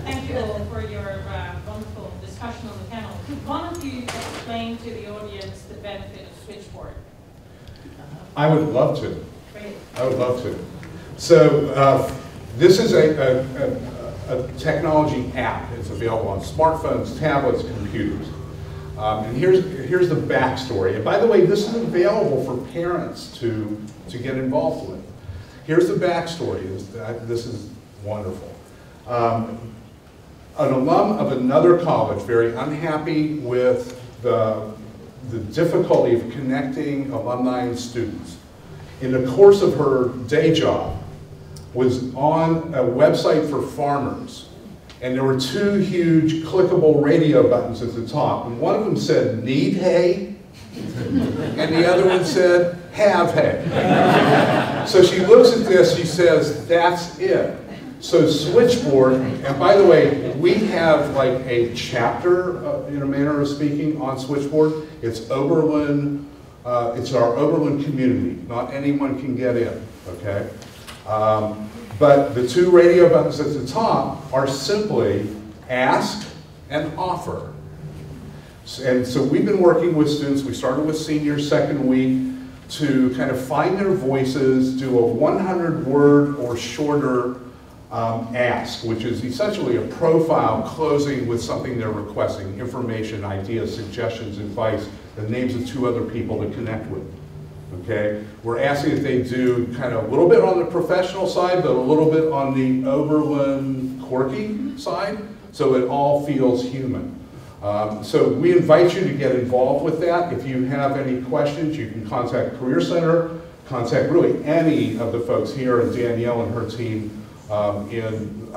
Thank you all for your wonderful discussion on the panel. Could one of you explain to the audience the benefit of Switchboard? I would love to. Great. I would love to. So this is a technology app. It's available on smartphones, tablets, computers. And here's the backstory. And by the way, this is available for parents to get involved with. Here's the backstory. This is wonderful. An alum of another college, very unhappy with the difficulty of connecting alumni and students, in the course of her day job, was on a website for farmers. And there were two huge clickable radio buttons at the top. And one of them said, "Need hay?" And the other one said, "Have hay." So she looks at this, she says, that's it. So Switchboard, and by the way, we have like a chapter, in a manner of speaking, on Switchboard. It's Oberlin, it's our Oberlin community. Not anyone can get in, okay? But the two radio buttons at the top are simply ask and offer. And so we've been working with students. We started with seniors second week to kind of find their voices, do a 100-word or shorter ask, which is essentially a profile closing with something they're requesting, information, ideas, suggestions, advice, the names of two other people to connect with. Okay? We're asking that they do kind of a little bit on the professional side, but a little bit on the Oberlin quirky side, so it all feels human. So we invite you to get involved with that. If you have any questions, you can contact Career Center, contact really any of the folks here, and Danielle and her team in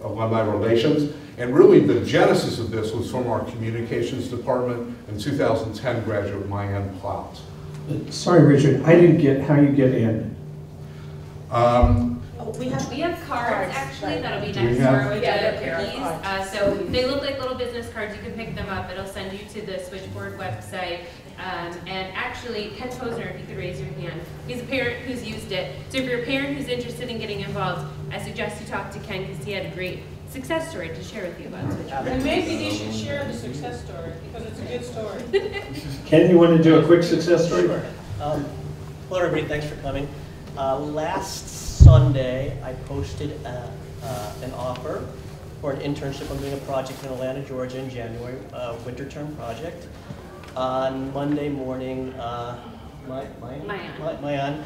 Alumni Relations. And really the genesis of this was from our communications department and 2010 graduate Mayanne Plout. Sorry, Richard, I didn't get how you get in. We have cards actually that'll be next door with the cookies. So they look like little business cards. You can pick them up. It'll send you to the Switchboard website. And actually, Ken Posner, if you could raise your hand, he's a parent who's used it. So if you're a parent who's interested in getting involved, I suggest you talk to Ken because he had a great success story to share with you about Switchboard. And maybe they should share the success story because it's a good story. Ken, you want to do a quick success story? Sure. Hello everybody, thanks for coming. Last Sunday, I posted an offer for an internship. I'm doing a project in Atlanta, Georgia in January, a winter term project. On Monday morning, Mayan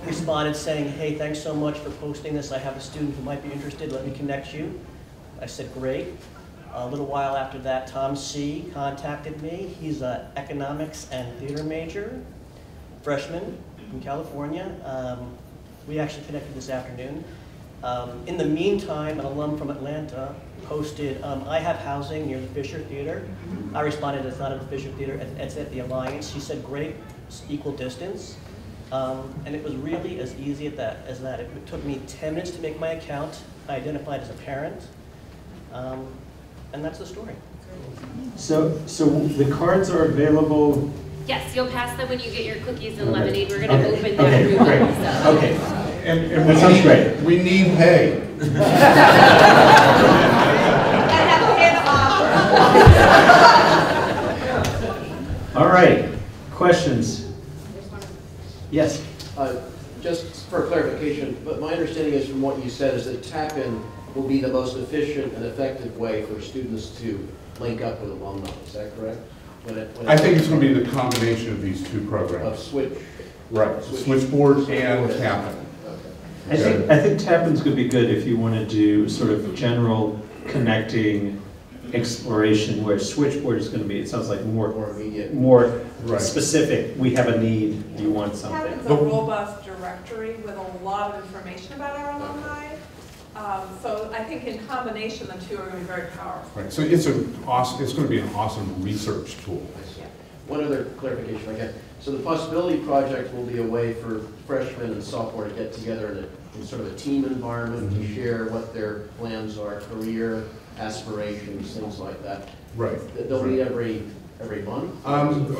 responded saying, "Hey, thanks so much for posting this. I have a student who might be interested. Let me connect you." I said, "Great." A little while after that, Tom C. contacted me. He's an economics and theater major, freshman from California. We actually connected this afternoon. In the meantime, an alum from Atlanta posted, "I have housing near the Fisher Theater." I responded, "It's not at the Fisher Theater, it's at the Alliance." She said, "Great, it's equal distance." And it was really as easy as that. It took me 10 minutes to make my account. I identified as a parent. And that's the story. So the cards are available. Yes, you'll pass them when you get your cookies and lemonade. We're going to open that room great. up. So. Okay. And That sounds great. We need pay. All right, questions? Yes? Just for clarification, but my understanding is from what you said is that tap-in will be the most efficient and effective way for students to link up with alumni. Is that correct? I think it's going to be the combination of these two programs. Of Switch. Right, Switchboard and tap-in. I think tap-in's going to be good if you want to do sort of general connecting exploration, where switchboard is going to be, it sounds like more immediate, more right. Specific. We have a need, you want something. Tap-in's a robust directory with a lot of information about our alumni. So I think in combination, the two are going to be very powerful. Right, so it's going to be an awesome research tool. One other clarification I get. So the Possibility Project will be a way for freshmen and sophomore to get together in sort of a team environment to share what their plans are, career aspirations, things like that. Right. They'll meet every month?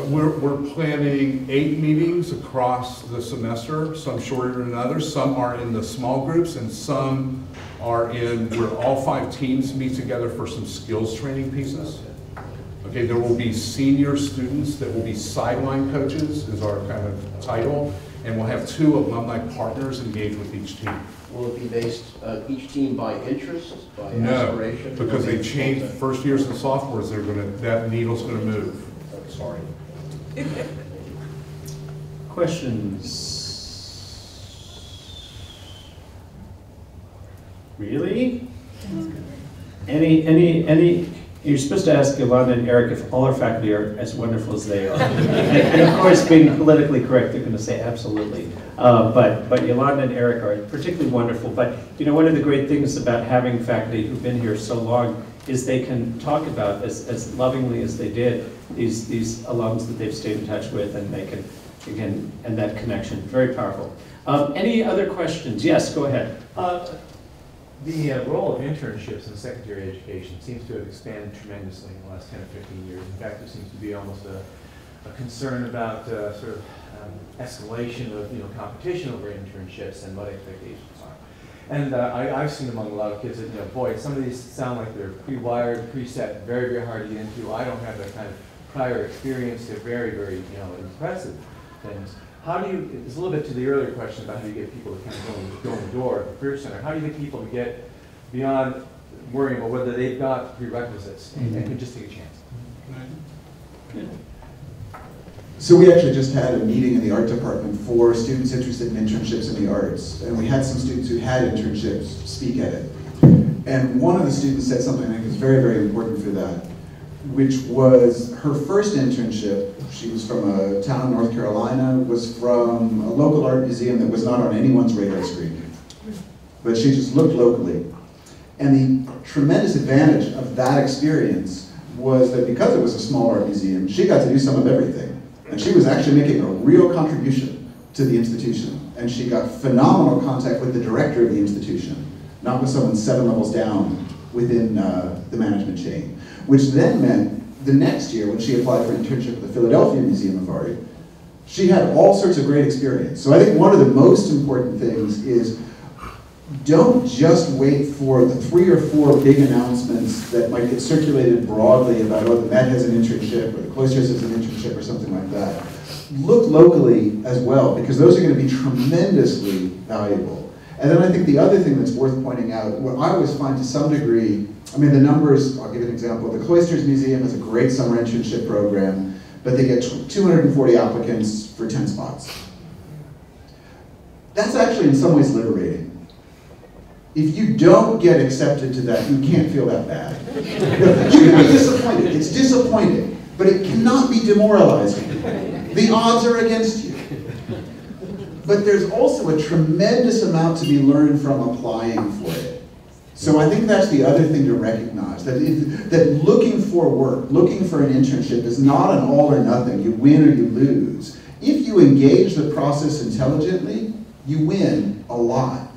We're planning 8 meetings across the semester, some shorter than others. Some are in the small groups and some are in where all 5 teams meet together for some skills training pieces. Okay, there will be senior students that will be sideline coaches, is our kind of title, and we'll have 2 alumni partners engaged with each team. Will it be based, each team by interest, by No, aspiration? because they changed first years and sophomores, that needle's gonna move. Sorry. Questions? Really? Any, you're supposed to ask Yolanda and Eric if all our faculty are as wonderful as they are. and of course, being politically correct, they're going to say absolutely. But Yolanda and Eric are particularly wonderful. But you know, one of the great things about having faculty who've been here so long is they can talk about, as lovingly as they did, these alums that they've stayed in touch with, and they can, again, and that connection, very powerful. Any other questions? Yes, go ahead. The role of internships in secondary education seems to have expanded tremendously in the last 10 or 15 years. In fact, there seems to be almost a concern about sort of escalation of competition over internships and what expectations are. And I've seen among a lot of kids that, boy, some of these sound like they're pre-wired, preset, very, very hard to get into. I don't have that kind of prior experience. They're very, very, impressive things. How do you, it's a little bit to the earlier question about how you get people to kind of go in the door at the Career Center. How do you get people to get beyond worrying about whether they've got prerequisites and can just take a chance? So we actually just had a meeting in the art department for students interested in internships in the arts. And we had some students who had internships speak at it. And one of the students said something I think is very, very important for that, which was her first internship. She was from a town in North Carolina, was from a local art museum that was not on anyone's radar screen. But she just looked locally. And the tremendous advantage of that experience was that because it was a small art museum, she got to do some of everything. And she was actually making a real contribution to the institution. And she got phenomenal contact with the director of the institution, not with someone 7 levels down within the management chain. Which then meant the next year, when she applied for an internship at the Philadelphia Museum of Art, she had all sorts of great experience. So I think one of the most important things is don't just wait for the 3 or 4 big announcements that might get circulated broadly about, oh, the Met has an internship, or the Cloisters has an internship, or something like that. Look locally as well, because those are going to be tremendously valuable. And then I think the other thing that's worth pointing out, what I always find to some degree, I mean, the numbers, I'll give an example. The Cloisters Museum has a great summer internship program, but they get 240 applicants for 10 spots. That's actually in some ways liberating. If you don't get accepted to that, you can't feel that bad. You can be disappointed. It's disappointing, but it cannot be demoralizing. The odds are against you. But there's also a tremendous amount to be learned from applying for it. So I think that's the other thing to recognize, that looking for work, looking for an internship is not an all or nothing. You win or you lose. If you engage the process intelligently, you win a lot.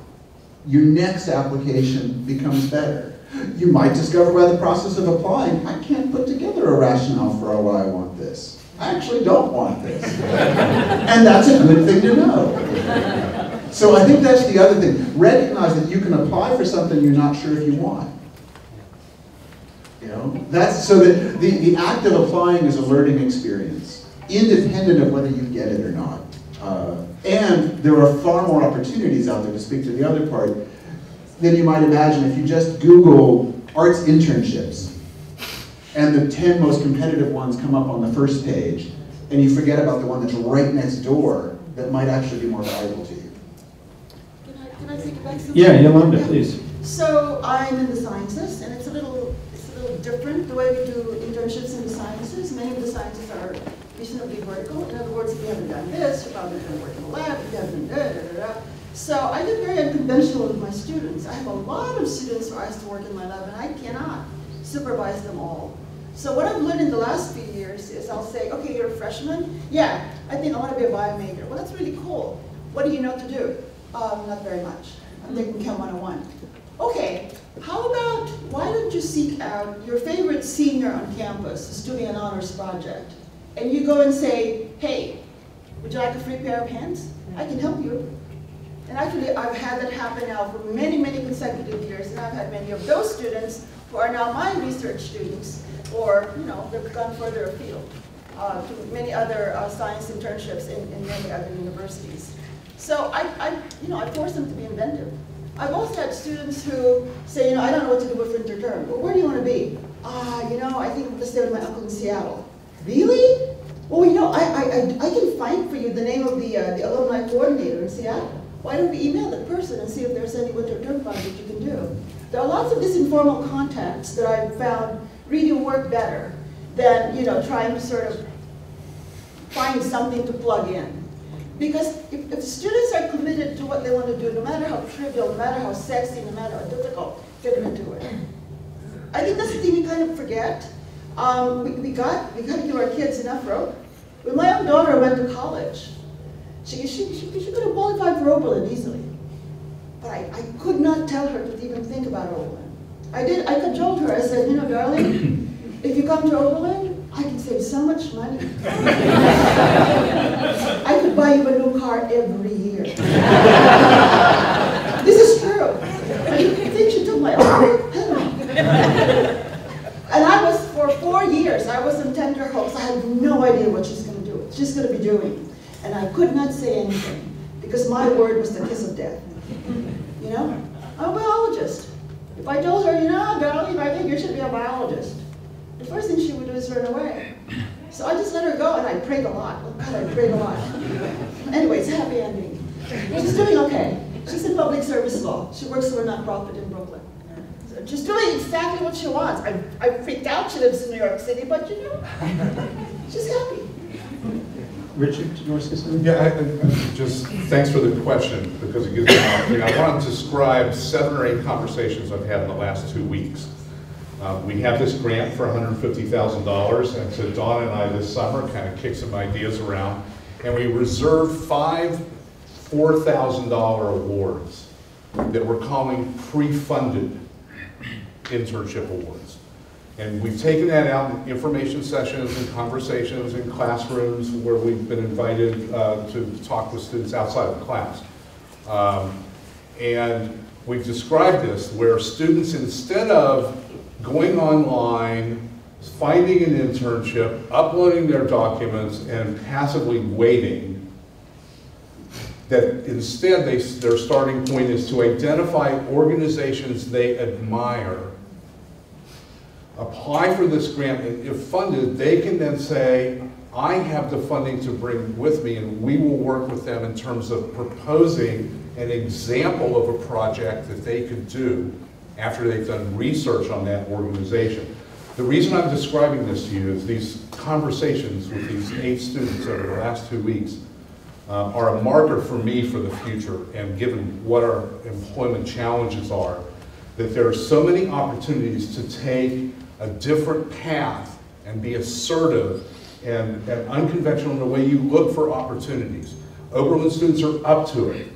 Your next application becomes better. You might discover by the process of applying, I can't put together a rationale for why I want this. I actually don't want this. And that's a good thing to know. So I think that's the other thing. Recognize that you can apply for something you're not sure if you want. You know, that's so that the act of applying is a learning experience, independent of whether you get it or not. And there are far more opportunities out there, to speak to the other part, than you might imagine if you just Google arts internships and the 10 most competitive ones come up on the first page, and you forget about the one that's right next door that might actually be more valuable to you. Can I take it back? Yeah, Yolanda, please. So I'm in the sciences, and it's a little different the way we do internships in the sciences. Many of the sciences are reasonably vertical. In other words, if you haven't done this, you're probably going to work in the lab. If you haven't done da. So I get very unconventional with my students. I have a lot of students who are asked to work in my lab, and I cannot supervise them all. So what I've learned in the last few years is I'll say, okay, you're a freshman? Yeah, I think I want to be a biomaker. Well, that's really cool. What do you know to do? Not very much. I'm taking Chem 101. Okay, how about, why don't you seek out your favorite senior on campus who's doing an honors project, and you go and say, hey, would you like a free pair of hands? I can help you. And actually, I've had that happen now for many, many consecutive years, and I've had many of those students who are now my research students, or, you know, they've gone further afield to many other science internships in many other universities. So I force them to be inventive. I've also had students who say, you know, I don't know what to do with winter term. Well, where do you want to be? You know, I think I'm going to stay with my uncle in Seattle. Really? Well, you know, I can find for you the name of the alumni coordinator in Seattle. Why don't we email that person and see if there's any winter term project you can do? There are lots of these informal contacts that I've found really work better than, you know, trying to sort of find something to plug in. Because if students are committed to what they want to do, no matter how trivial, no matter how sexy, no matter how difficult, they're going to do it. I think that's the thing we kind of forget. We got to give our kids enough rope. When my own daughter went to college, she could have qualified for Oberlin easily. But I could not tell her to even think about Oberlin. I cajoled her. I said, you know, darling, if you come to Oberlin, I can save so much money. I could buy you a new car every year. This is true. I think she took my offer. And I was, for 4 years, I was in tenterhooks. I had no idea what she's going to do, she's going to be doing. And I could not say anything, because my word was the kiss of death. You know? I'm a biologist. If I told her, you know, darling, I think you should be a biologist, the first thing she would do is run away. So I just let her go, and I prayed a lot. Oh God, I prayed a lot. Anyway, it's a happy ending. She's doing okay. She's in public service law. She works for a nonprofit in Brooklyn. So she's doing exactly what she wants. I freaked out she lives in New York City, but you know, she's happy. Richard, did you want to say something? Yeah, just thanks for the question, because it gives me an opportunity. I want to describe 7 or 8 conversations I've had in the last 2 weeks. We have this grant for $150,000, and so Dawn and I this summer kind of kicked some ideas around, and we reserved 5 $4,000 awards that we're calling pre-funded internship awards. And we've taken that out in information sessions and conversations in classrooms where we've been invited to talk with students outside of class. And we've described this where students, instead of going online, finding an internship, uploading their documents, and passively waiting, that instead their starting point is to identify organizations they admire, apply for this grant, and if funded, they can then say, I have the funding to bring with me, and we will work with them in terms of proposing an example of a project that they could do after they've done research on that organization. The reason I'm describing this to you is these conversations with these 8 students over the last 2 weeks are a marker for me for the future, and given what our employment challenges are, that there are so many opportunities to take a different path and be assertive and unconventional in the way you look for opportunities. Oberlin students are up to it.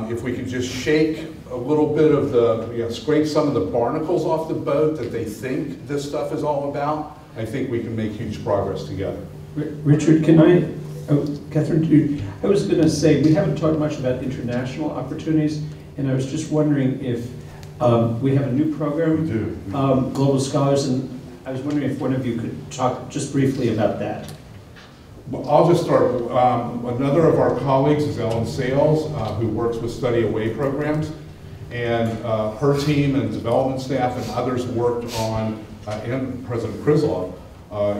If we can just shake a little bit of the, scrape some of the barnacles off the boat that they think this stuff is all about, I think we can make huge progress together. Richard, can I Catherine, I was going to say, we haven't talked much about international opportunities, and I was just wondering if we have a new program, We do. Global Scholars, and I was wondering if one of you could talk just briefly about that. Well, I'll just start. Another of our colleagues is Ellen Sales, who works with study away programs. And her team and development staff and others worked on, and President Krizlov,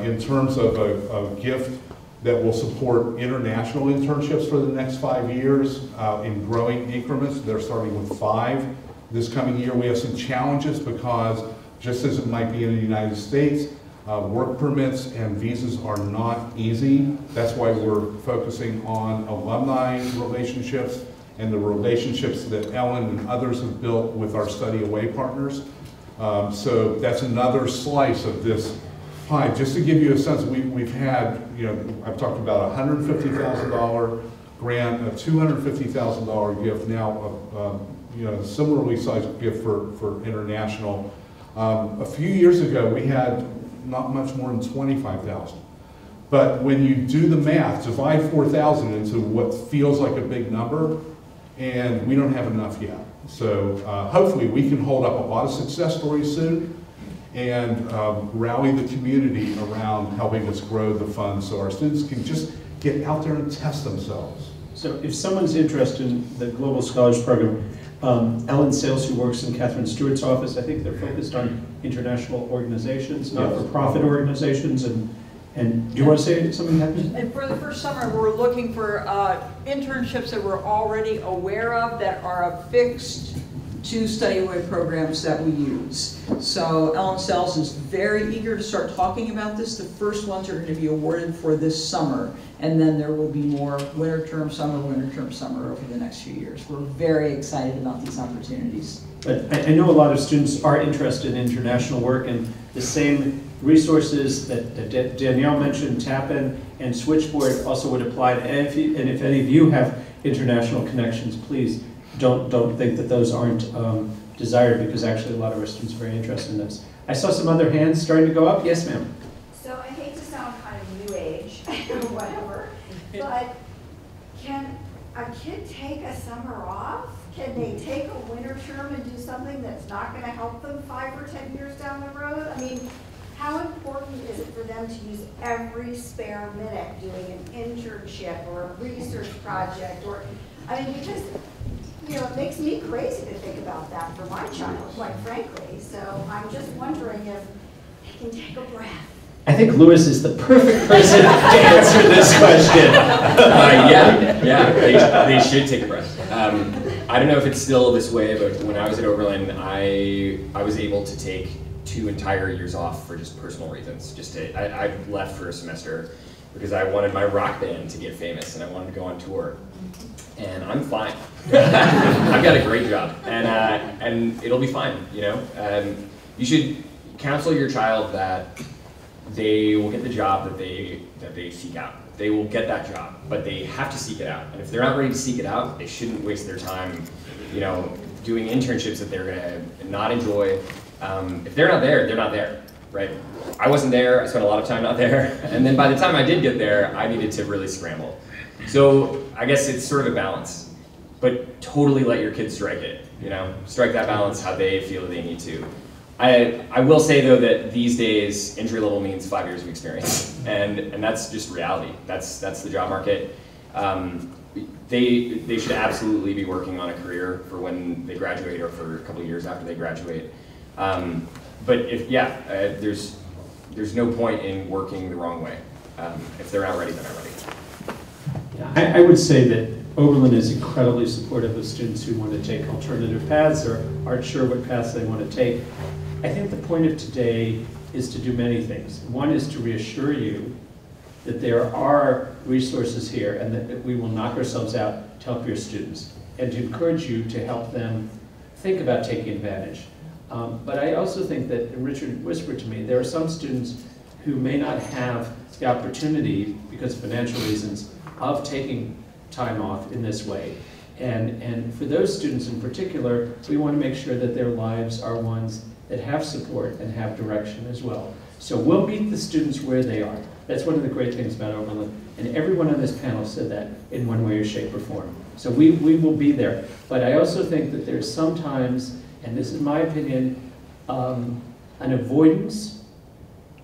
in terms of a gift that will support international internships for the next 5 years in growing increments. They're starting with 5 this coming year. We have some challenges because, just as it might be in the United States, work permits and visas are not easy. That's why we're focusing on alumni relationships and the relationships that Ellen and others have built with our study away partners. So that's another slice of this pie. Just to give you a sense, we've had, I've talked about a $150,000 grant, a $250,000 gift, now a similarly sized gift for international. A few years ago, we had not much more than 25,000. But when you do the math, divide 4,000 into what feels like a big number, and we don't have enough yet. So hopefully we can hold up a lot of success stories soon and rally the community around helping us grow the fund so our students can just get out there and test themselves. So if someone's interested in the Global Scholars Program, Ellen Sales, who works in Catherine Stewart's office, I think they're focused on international organizations, not-for-profit organizations, and do you want to say something, Catherine? And for the first summer, we're looking for internships that we're already aware of that are affixed to study away programs that we use. So Ellen Sells is very eager to start talking about this. The first ones are going to be awarded for this summer, and then there will be more winter term, summer over the next few years. We're very excited about these opportunities. But I know a lot of students are interested in international work, and the same resources that Danielle mentioned, Tappan and Switchboard, also would apply to and if any of you have international connections, please don't think that those aren't desired, because actually a lot of our students are very interested in this. I saw some other hands starting to go up. Yes, ma'am. So I hate to sound kind of new age or whatever, but can a kid take a summer off? Can they take a winter term and do something that's not going to help them 5 or 10 years down the road? I mean, how important is it for them to use every spare minute doing an internship or a research project? Or, I mean, because, it makes me crazy to think about that for my child, quite frankly. So I'm just wondering if they can take a breath. I think Louis is the perfect person to answer this question. They should take a breath. I don't know if it's still this way, but when I was at Oberlin, I was able to take 2 entire years off for just personal reasons. I left for a semester because I wanted my rock band to get famous and I wanted to go on tour. And I'm fine. I've got a great job, and it'll be fine. You should counsel your child that they will get the job that they seek out. They will get that job, but they have to seek it out. And if they're not ready to seek it out, they shouldn't waste their time, doing internships that they're gonna not enjoy. If they're not there, they're not there, right? I wasn't there. I spent a lot of time not there, and then by the time I did get there, I needed to really scramble. So I guess it's sort of a balance, but totally let your kids strike it. Strike that balance how they feel they need to. I will say though that these days entry level means 5 years of experience, and that's just reality. That's the job market. They should absolutely be working on a career for when they graduate or for a couple of years after they graduate. But there's no point in working the wrong way. If they're not ready, they're not ready. I would say that Oberlin is incredibly supportive of students who want to take alternative paths or aren't sure what paths they want to take. I think the point of today is to do many things. One is to reassure you that there are resources here and that we will knock ourselves out to help your students, and to encourage you to help them think about taking advantage. But I also think that, and Richard whispered to me, there are some students who may not have the opportunity, because of financial reasons, of taking time off in this way. And for those students in particular, we want to make sure that their lives are ones that have support and have direction as well. So we'll meet the students where they are. That's one of the great things about Oberlin. And everyone on this panel said that in one way or shape or form. So we will be there. But I also think that there's sometimes, and this is my opinion, an avoidance,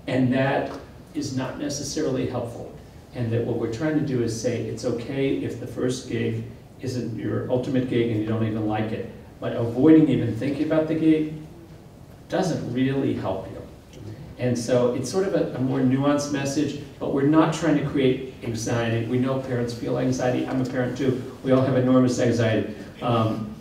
and that is not necessarily helpful. And that what we're trying to do is say, it's okay if the first gig isn't your ultimate gig and you don't even like it. But avoiding even thinking about the gig doesn't really help you. And so it's sort of a more nuanced message, but we're not trying to create anxiety. We know parents feel anxiety. I'm a parent too. We all have enormous anxiety.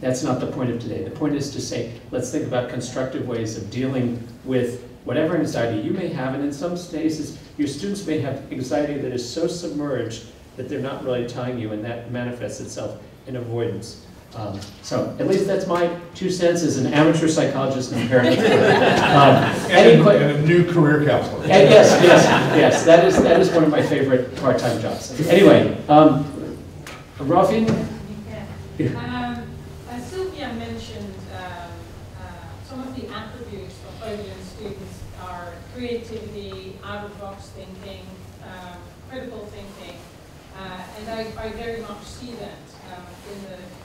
That's not the point of today. The point is to say, let's think about constructive ways of dealing with whatever anxiety you may have, and in some cases, your students may have anxiety that is so submerged that they're not really telling you, and that manifests itself in avoidance. So at least that's my 2 cents as an amateur psychologist and parent. And a new career counselor. And yes, that is one of my favorite part-time jobs. Anyway, Rafi? Sylvia mentioned some of the attributes of Oberlin students are creativity, out-of-box thinking, critical thinking, and I very much see that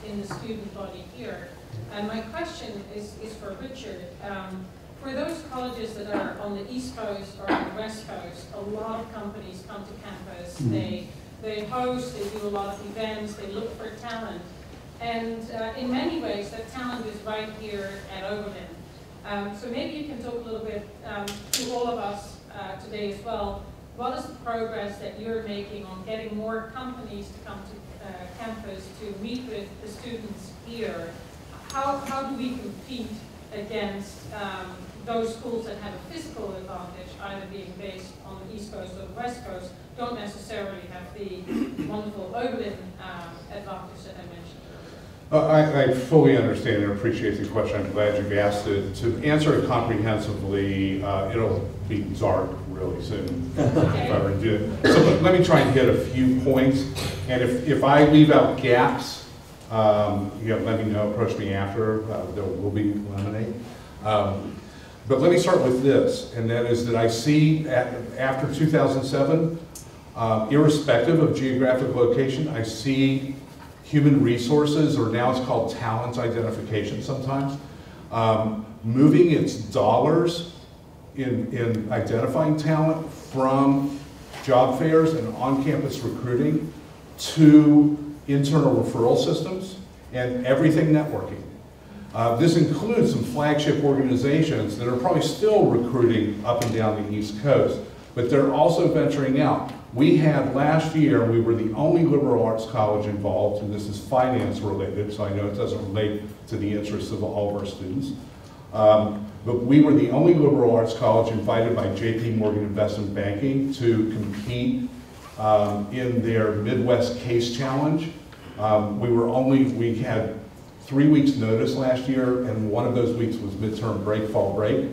in the student body here. And my question is for Richard. For those colleges that are on the East Coast or on the West Coast, a lot of companies come to campus. They host, they do a lot of events, they look for talent. And in many ways, that talent is right here at Oberlin. So maybe you can talk a little bit to all of us today as well. What is the progress that you're making on getting more companies to come to campus to meet with the students here? How do we compete against those schools that have a physical advantage, either being based on the East Coast or the West Coast, don't necessarily have the wonderful Oberlin advantage that I mentioned earlier? I fully understand and appreciate the question. I'm glad you've asked it. To answer it comprehensively, it'll be dark really soon if I ever do it. So let me try and hit a few points. And if I leave out gaps, let me know, approach me after. There will be lemonade. But let me start with this, and that is that I see after 2007, irrespective of geographic location, I see human resources, or now it's called talent identification sometimes, moving its dollars in identifying talent from job fairs and on-campus recruiting to internal referral systems and everything networking. This includes some flagship organizations that are probably still recruiting up and down the East Coast, but they're also venturing out. We had last year, we were the only liberal arts college involved, and this is finance related, so I know it doesn't relate to the interests of all of our students. But we were the only liberal arts college invited by JP Morgan Investment Banking to compete in their Midwest Case Challenge. We had 3 weeks notice last year, and one of those weeks was midterm break, fall break.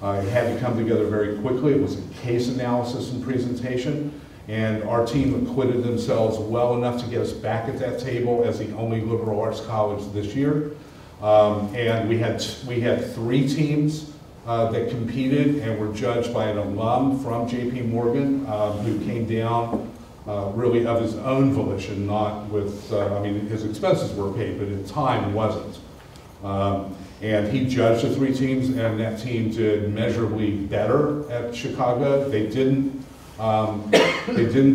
It had to come together very quickly. It was a case analysis and presentation, and our team acquitted themselves well enough to get us back at that table as the only liberal arts college this year. And we had 3 teams that competed and were judged by an alum from JP Morgan who came down really of his own volition, not with, his expenses were paid, but his time wasn't. And he judged the 3 teams, and that team did measurably better at Chicago. They didn't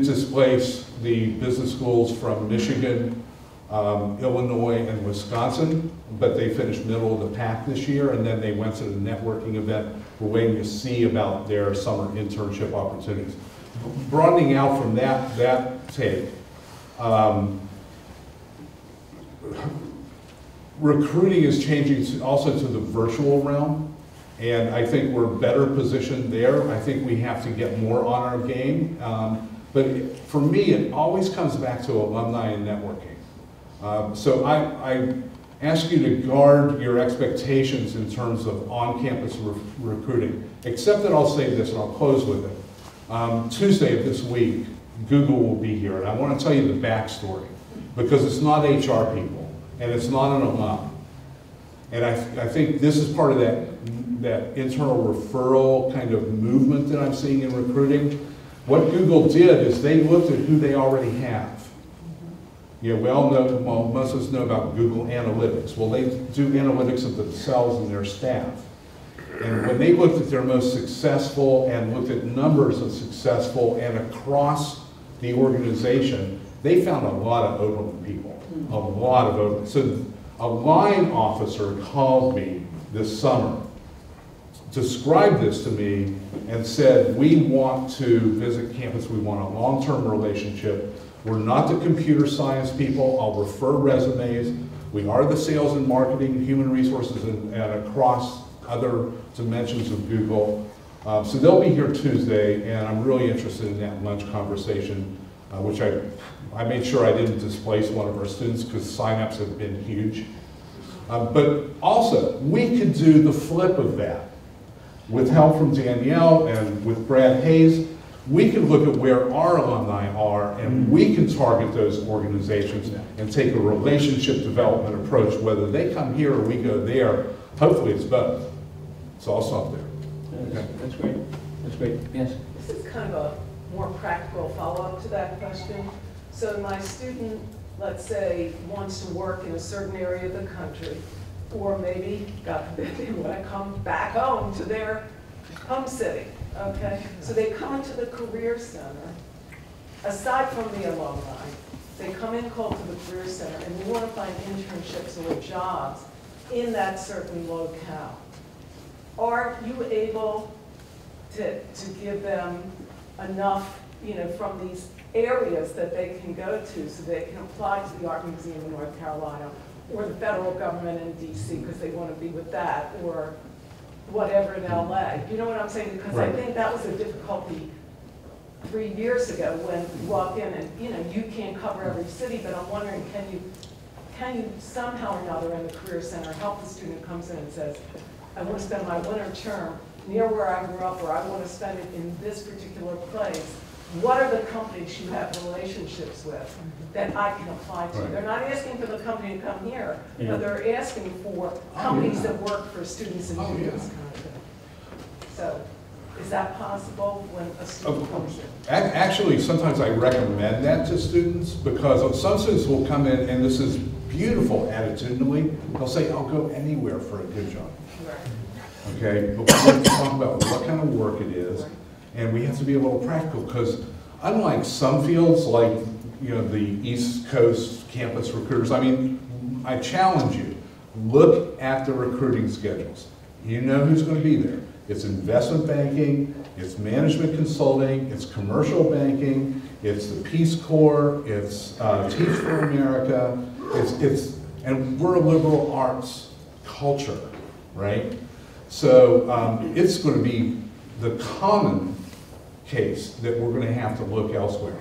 displace the business schools from Michigan, Illinois, and Wisconsin, but they finished middle of the pack this year, and then they went to the networking event. We're waiting to see about their summer internship opportunities. Broadening out from that tape, recruiting is changing also to the virtual realm, and I think we're better positioned there. I think we have to get more on our game, but for me, it always comes back to alumni and networking. So I ask you to guard your expectations in terms of on-campus recruiting, except that I'll say this, and I'll close with it. Tuesday of this week, Google will be here, and I want to tell you the backstory, because it's not HR people, and it's not an alum. And I think this is part of that that internal referral kind of movement that I'm seeing in recruiting. What Google did is they looked at who they already have. Yeah, we all know, well, most of us know about Google Analytics. Well, they do analytics of themselves and their staff. And when they looked at their most successful and looked at numbers of successful and across the organization, they found a lot of Oberlin people, a lot of Oberlin. So a line officer called me this summer, described this to me, and said, we want to visit campus, we want a long-term relationship. We're not the computer science people, I'll refer resumes. We are the sales and marketing, human resources, and across other dimensions of Google. So they'll be here Tuesday, and I'm really interested in that lunch conversation, which I made sure I didn't displace one of our students because signups have been huge. But also, we could do the flip of that. With help from Danielle and with Brad Hayes, we can look at where our alumni are and we can target those organizations and take a relationship development approach, whether they come here or we go there. Hopefully it's both. It's all something. Okay. That's great. That's great. Yes? This is kind of a more practical follow-up to that question. So my student, let's say, wants to work in a certain area of the country, or maybe, God forbid, they want to come back home to their home city, okay? So they come into the Career Center. Aside from the alumni, they come in cold to the Career Center, and we want to find internships or jobs in that certain locale. Are you able to give them enough, from these areas that they can go to so they can apply to the Art Museum in North Carolina, or the federal government in DC because they want to be with that, or whatever in LA. You know what I'm saying? Because I think that was a difficulty 3 years ago when you walk in and you can't cover every city, but I'm wondering, can you somehow or another in the Career Center help the student who comes in and says, I want to spend my winter term near where I grew up, or I want to spend it in this particular place. What are the companies you have relationships with that I can apply to? Right. They're not asking for the company to come here, but they're asking for companies that work for students and students kind of thing. So, is that possible when a student comes in? Actually, sometimes I recommend that to students because some students will come in, and this is beautiful attitudinally, they'll say, I'll go anywhere for a good job. Right. Okay, but we have to talk about what kind of work it is. Right. And we have to be a little practical because unlike some fields like the East Coast campus recruiters, I challenge you, look at the recruiting schedules. You know who's going to be there. It's investment banking, it's management consulting, it's commercial banking, it's the Peace Corps, it's Teach for America, and we're a liberal arts culture, right? So it's going to be the common case that we're going to have to look elsewhere.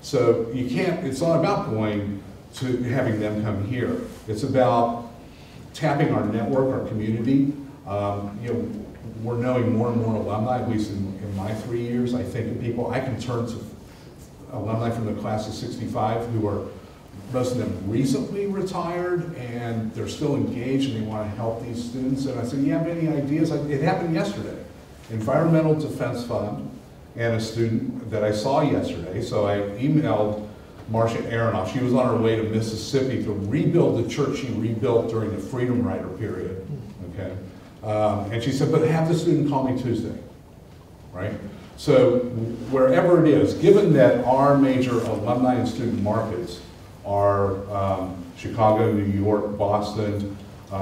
So you can't, it's not about going to having them come here. It's about tapping our network, our community. We're knowing more and more alumni, at least in my 3 years. I think of people, I can turn to alumni from the class of 65 who are, most of them recently retired and they're still engaged and they want to help these students. And I said, you have any ideas? It happened yesterday. Environmental Defense Fund and a student that I saw yesterday. So I emailed Marcia Aronoff. She was on her way to Mississippi to rebuild the church she rebuilt during the Freedom Rider period. Okay, and she said, but have the student call me Tuesday, right? So wherever it is, given that our major alumni and student markets are Chicago, New York, Boston,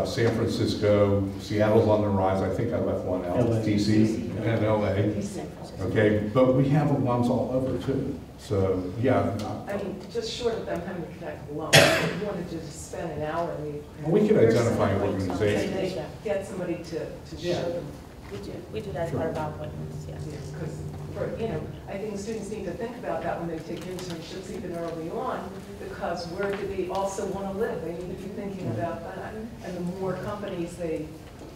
San Francisco, Seattle's on the rise. I think I left one out. DC and LA. Okay, but we have alums all over too. So yeah. I mean, just short of them having to connect alums, if you wanted to just spend an hour and we could identify organizations. Get somebody to show them. We do that part of our appointments, yes. Because I think students need to think about that when they take internships even early on, because where do they also want to live? They need to be thinking about that. And the more companies they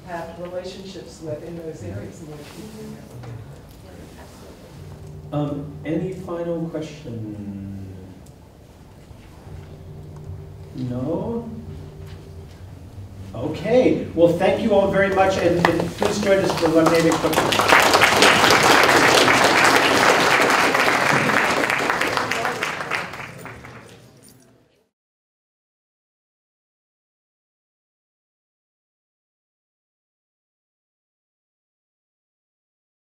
have relationships with in those areas, the more people. Any final question? No? Okay, well, thank you all very much, and please join us for lemonade and cookies.